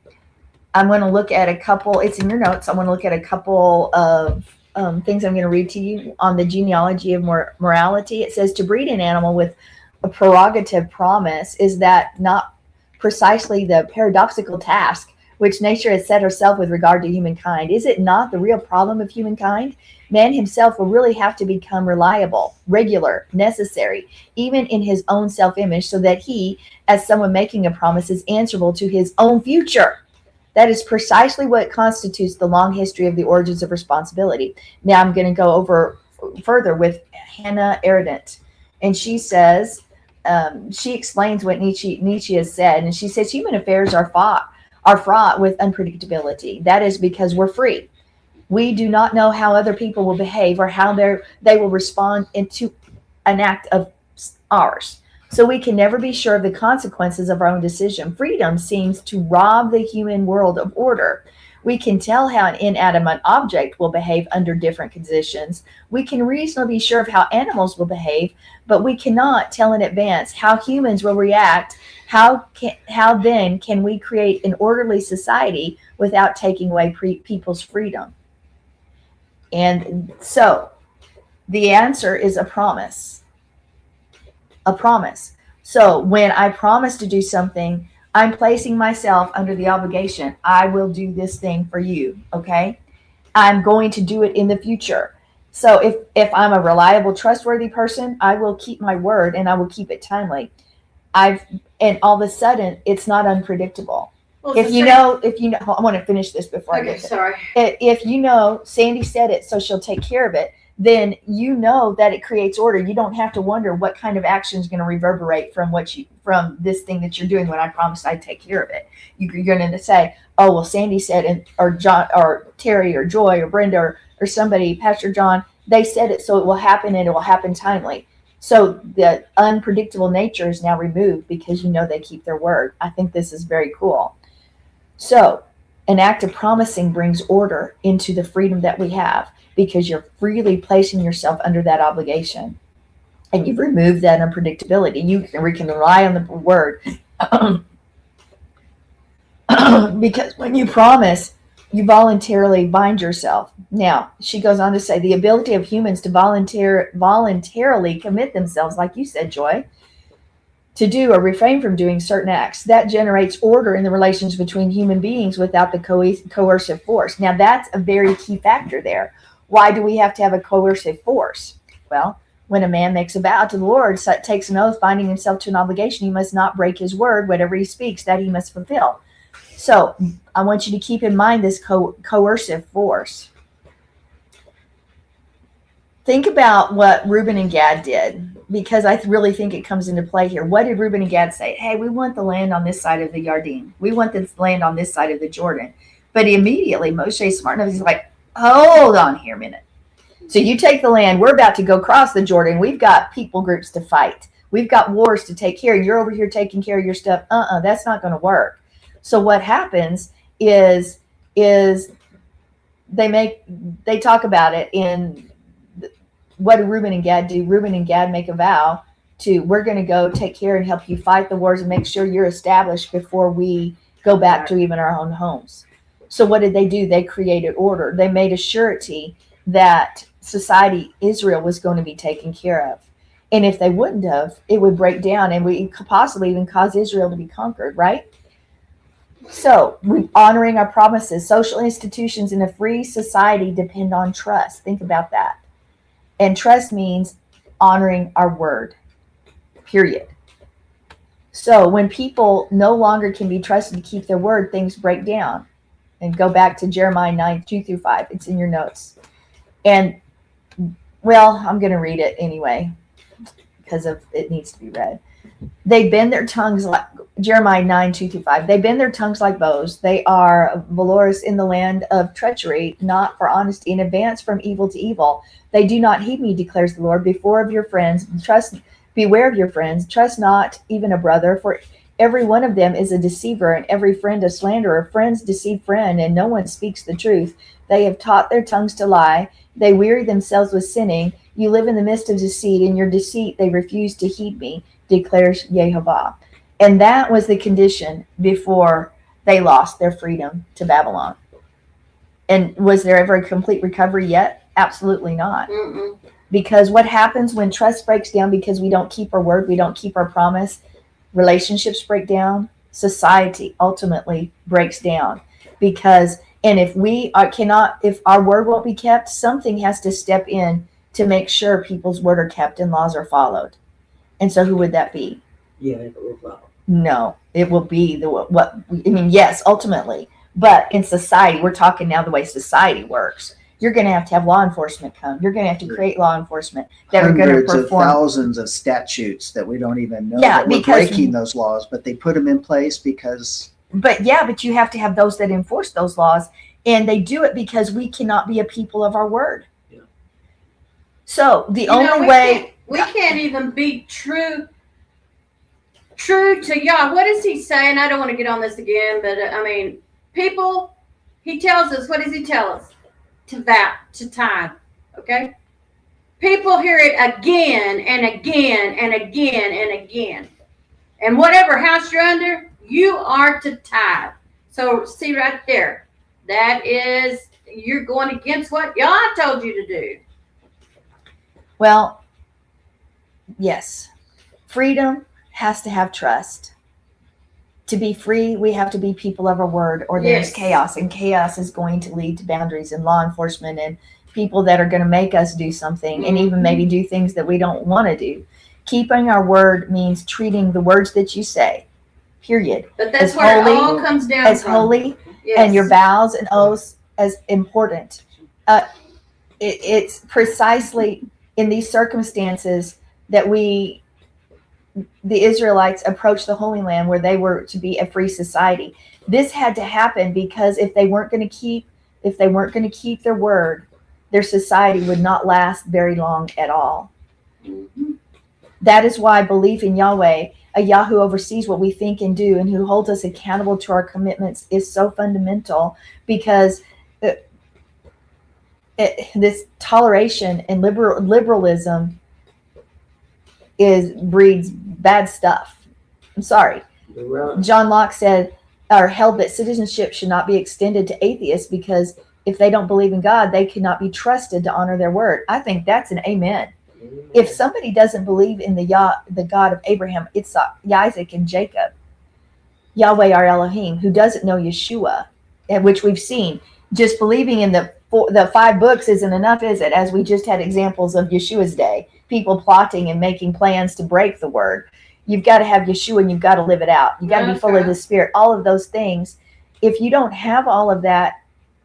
I'm going to look at a couple, it's in your notes. I'm going to look at a couple of things I'm going to read to you on the genealogy of morality. It says to breed an animal with a prerogative promise is that not precisely the paradoxical task which nature has set herself with regard to humankind? Is it not the real problem of humankind? Man himself will really have to become reliable, regular, necessary, even in his own self-image, so that he, as someone making a promise, is answerable to his own future. That is precisely what constitutes the long history of the origins of responsibility. Now I'm going to go over further with Hannah Arendt. And she says, she explains what Nietzsche has said. And she says, human affairs are fraught with unpredictability. That is because we're free. We do not know how other people will behave or how they will respond into an act of ours. So we can never be sure of the consequences of our own decision. Freedom seems to rob the human world of order. We can tell how an inanimate object will behave under different conditions. We can reasonably be sure of how animals will behave, but we cannot tell in advance how humans will react. How then can we create an orderly society without taking away people's freedom? And so the answer is a promise. A promise. So when I promise to do something, I'm placing myself under the obligation. I will do this thing for you. Okay. I'm going to do it in the future. So if I'm a reliable, trustworthy person, I will keep my word and I will keep it timely. And all of a sudden it's not unpredictable. Well, If you know, I want to finish this before I Okay, get there. sorry. If you know Sandy said it, so she'll take care of it, then you know that it creates order. You don't have to wonder what kind of action is going to reverberate from this thing that you're doing when I promised I'd take care of it. You're going to say, oh, well, Sandy said, or John or Terry or Joy or Brenda or somebody, Pastor John, they said it, so it will happen and it will happen timely. So the unpredictable nature is now removed because you know they keep their word. I think this is very cool. So an act of promising brings order into the freedom that we have because you're freely placing yourself under that obligation. And you've removed that unpredictability. We can rely on the word. Because when you promise, you voluntarily bind yourself. Now, she goes on to say, the ability of humans to voluntarily commit themselves, like you said, Joy, to do or refrain from doing certain acts, that generates order in the relations between human beings without the coercive force. Now, that's a very key factor there. Why do we have to have a coercive force? Well, when a man makes a vow to the Lord, takes an oath, binding himself to an obligation, he must not break his word. Whatever he speaks, that he must fulfill. So I want you to keep in mind this coercive force. Think about what Reuben and Gad did, because I really think it comes into play here. What did Reuben and Gad say? Hey, we want the land on this side of the Yarden. We want this land on this side of the Jordan. But immediately, Moshe is smart enough. He's like, hold on here a minute. So you take the land. We're about to go cross the Jordan. We've got people groups to fight. We've got wars to take care of. You're over here taking care of your stuff. That's not going to work. So what happens is they talk about it in what do Reuben and Gad do? Reuben and Gad make a vow to, we're going to go take care and help you fight the wars and make sure you're established before we go back to even our own homes. So what did they do? They created order. They made a surety that society, Israel, was going to be taken care of. And if they wouldn't have, it would break down and we could possibly even cause Israel to be conquered, right? So we're honoring our promises. Social institutions in a free society depend on trust. Think about that. And trust means honoring our word, period. So when people no longer can be trusted to keep their word, things break down. And go back to Jeremiah 9:2-5. It's in your notes. And, well, I'm going to read it anyway because it needs to be read. They bend their tongues like, Jeremiah 9:2-5. They bend their tongues like bows. They are valorous in the land of treachery, not for honesty, and advance from evil to evil. They do not heed me, declares the Lord. Beware of your friends. Trust not even a brother, for every one of them is a deceiver, and every friend a slanderer. Friends deceive friend, and no one speaks the truth. They have taught their tongues to lie. They weary themselves with sinning. You live in the midst of deceit. In your deceit, they refuse to heed me, declares Yehovah. And that was the condition before they lost their freedom to Babylon. And was there ever a complete recovery yet? Absolutely not. Mm-mm. Because what happens when trust breaks down because we don't keep our word, we don't keep our promise, relationships break down, society ultimately breaks down. Because, and if if our word won't be kept, something has to step in to make sure people's word are kept and laws are followed. And so who would that be? Yeah, it will follow. No, it will be yes, ultimately. But in society, we're talking now the way society works. You're going to have law enforcement come. You're going to have to create law enforcement that are going to Hundreds of perform. thousands of statutes that we don't even know Yeah, that we're because- breaking those laws, but they put them in place because But you have to have those that enforce those laws. And they do it because we cannot be a people of our word. Yeah. So the You know, only way. we can't even be true to Yah. What is he saying? I don't want to get on this again, but people, he tells us, what does he tell us? To tithe, okay? People hear it again and again and again and again. And whatever house you're under, you are to tithe. So see right there, that is, you're going against what Yah told you to do. Well, yes, freedom has to have trust. To be free, we have to be people of our word, or there's Yes. chaos, and chaos is going to lead to boundaries and law enforcement and people that are going to make us do something and even maybe do things that we don't want to do. Keeping our word means treating the words that you say, period. But that's As where holy- it all comes down As from. holy Yes. and your vows and oaths as important. It's precisely in these circumstances that the Israelites approached the Holy Land where they were to be a free society. This had to happen because if they weren't going to keep their word, their society would not last very long at all. Mhm. That is why belief in Yahweh, a Yah who oversees what we think and do and who holds us accountable to our commitments, is so fundamental, because this toleration and liberalism breeds bad stuff. I'm sorry. You're right. John Locke held that citizenship should not be extended to atheists, because if they don't believe in God, they cannot be trusted to honor their word. I think that's an amen. If somebody doesn't believe in the God of Abraham, Isaac, and Jacob, Yahweh our Elohim, who doesn't know Yeshua, and which we've seen, just believing in the 5 books isn't enough, is it? As we just had examples of Yeshua's day, people plotting and making plans to break the word. You've got to have Yeshua and you've got to live it out. You've got to be full of the Spirit, all of those things. If you don't have all of that,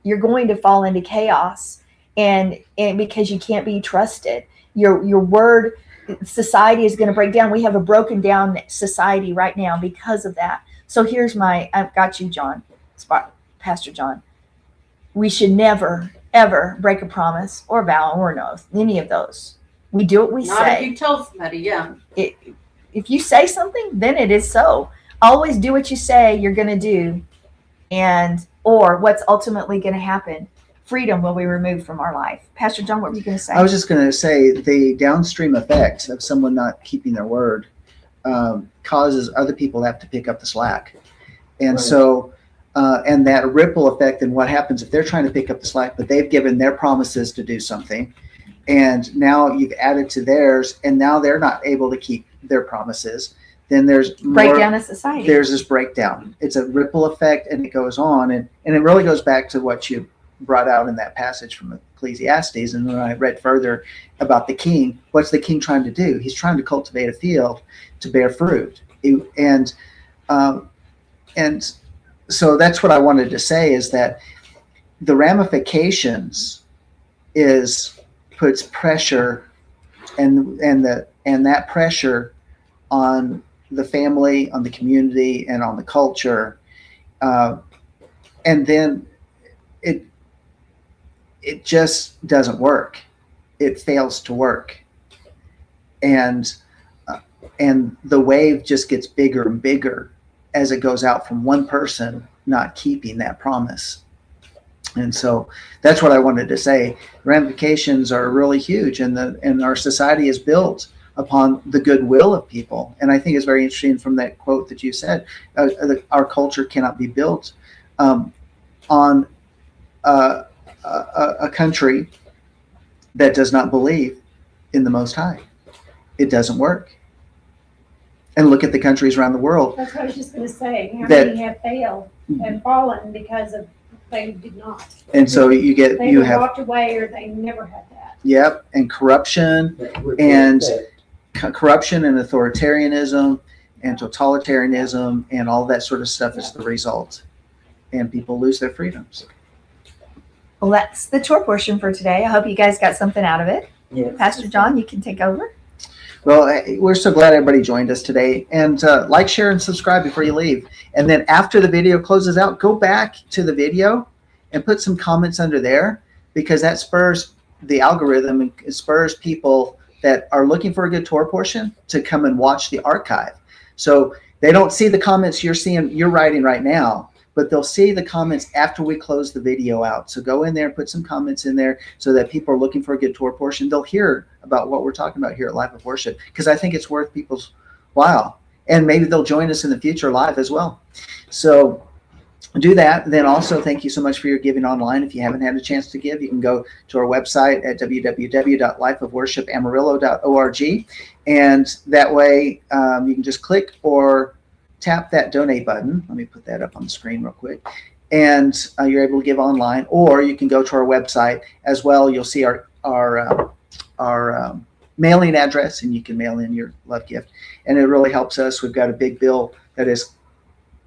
you're going to fall into chaos, and because you can't be trusted. Your word, society is going to break down. We have a broken down society right now because of that. So I've got you, John, Pastor John. We should never, ever break a promise or vow or an oath, any of those. We do what we Not say. if you told somebody, yeah. If you say something, then it is so. Always do what you say you're going to do, or what's ultimately going to happen. Freedom will be removed from our life. Pastor John, what were you going to say? I was just going to say the downstream effect of someone not keeping their word causes other people to have to pick up the slack. And Right. so, and that ripple effect, and what happens if they're trying to pick up the slack, but they've given their promises to do something, and now you've added to theirs, and now they're not able to keep their promises, then there's Breakdown of society. There's this breakdown. It's a ripple effect, and it goes on, and it really goes back to what you brought out in that passage from Ecclesiastes. And when I read further about the king, what's the king trying to do? He's trying to cultivate a field to bear fruit. And so that's what I wanted to say, is that the ramifications puts pressure and that pressure on the family, on the community, and on the culture. And then it just doesn't work. It fails to work. And the wave just gets bigger and bigger as it goes out from one person not keeping that promise. And so that's what I wanted to say. Ramifications are really huge, and our society is built upon the goodwill of people. And I think it's very interesting from that quote that you said, our culture cannot be built on a country that does not believe in the Most High. It doesn't work. And look at the countries around the world. That's what I was just going to say. How That- many have failed and fallen because of they did not? And so They you either have, walked away or they never had that. yep, and corruption and authoritarianism and totalitarianism and all that sort of stuff is the result. And people lose their freedoms. Well, that's the tour portion for today. I hope you guys got something out of it. Yes. Pastor John, you can take over. Well, we're so glad everybody joined us today. And like, share, and subscribe before you leave. And then after the video closes out, go back to the video and put some comments under there, because that spurs the algorithm and it spurs people that are looking for a good tour portion to come and watch the archive. So they don't see the comments you're writing right now, but they'll see the comments after we close the video out. So go in there and put some comments in there so that people are looking for a good tour portion. They'll hear about what we're talking about here at Life of Worship, because I think it's worth people's while. And maybe they'll join us in the future live as well. So do that. Then also, thank you so much for your giving online. If you haven't had a chance to give, you can go to our website at www.lifeofworshipamarillo.org. And that way you can just click or tap that donate button. Let me put that up on the screen real quick. And you're able to give online, or you can go to our website as well. You'll see our mailing address, and you can mail in your love gift. And it really helps us. We've got a big bill that is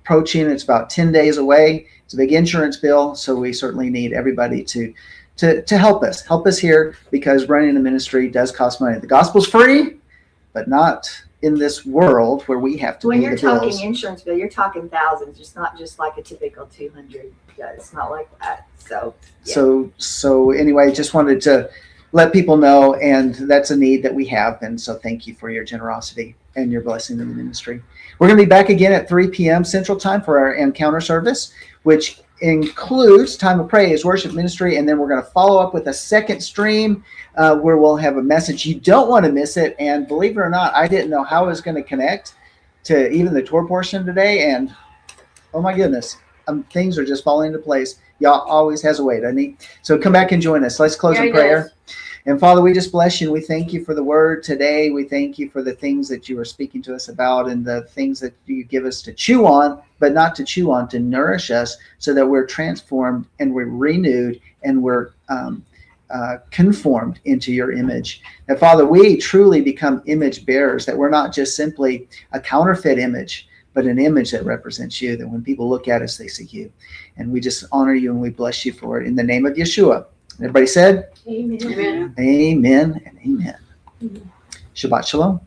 approaching. It's about 10 days away. It's a big insurance bill, so we certainly need everybody to help us here, because running a ministry does cost money. The gospel's free, but not in this world where we have to When pay you're the bills. talking insurance bill, you're talking thousands. It's not just like a typical 200. Yeah, it's not like that. So, yeah. So anyway, just wanted to let people know, and that's a need that we have. And so thank you for your generosity and your blessing in the ministry. We're going to be back again at 3 p.m. Central Time for our encounter service, which includes time of praise, worship, ministry, and then we're going to follow up with a second stream where we'll have a message. You don't want to miss it. And believe it or not, I didn't know how I was going to connect to even the Torah portion today. And oh my goodness, things are just falling into place. Y'all always has a way, doesn't he? So come back and join us. Let's close in prayer. And Father, we just bless you and we thank you for the word today. We thank you for the things that you are speaking to us about and the things that you give us to chew on, but not to chew on, to nourish us so that we're transformed and we're renewed and we're conformed into your image. And Father, we truly become image bearers, that we're not just simply a counterfeit image, but an image that represents you, that when people look at us, they see you. And we just honor you and we bless you for it in the name of Yeshua. Everybody said, Amen. Amen. amen and amen. Shabbat shalom.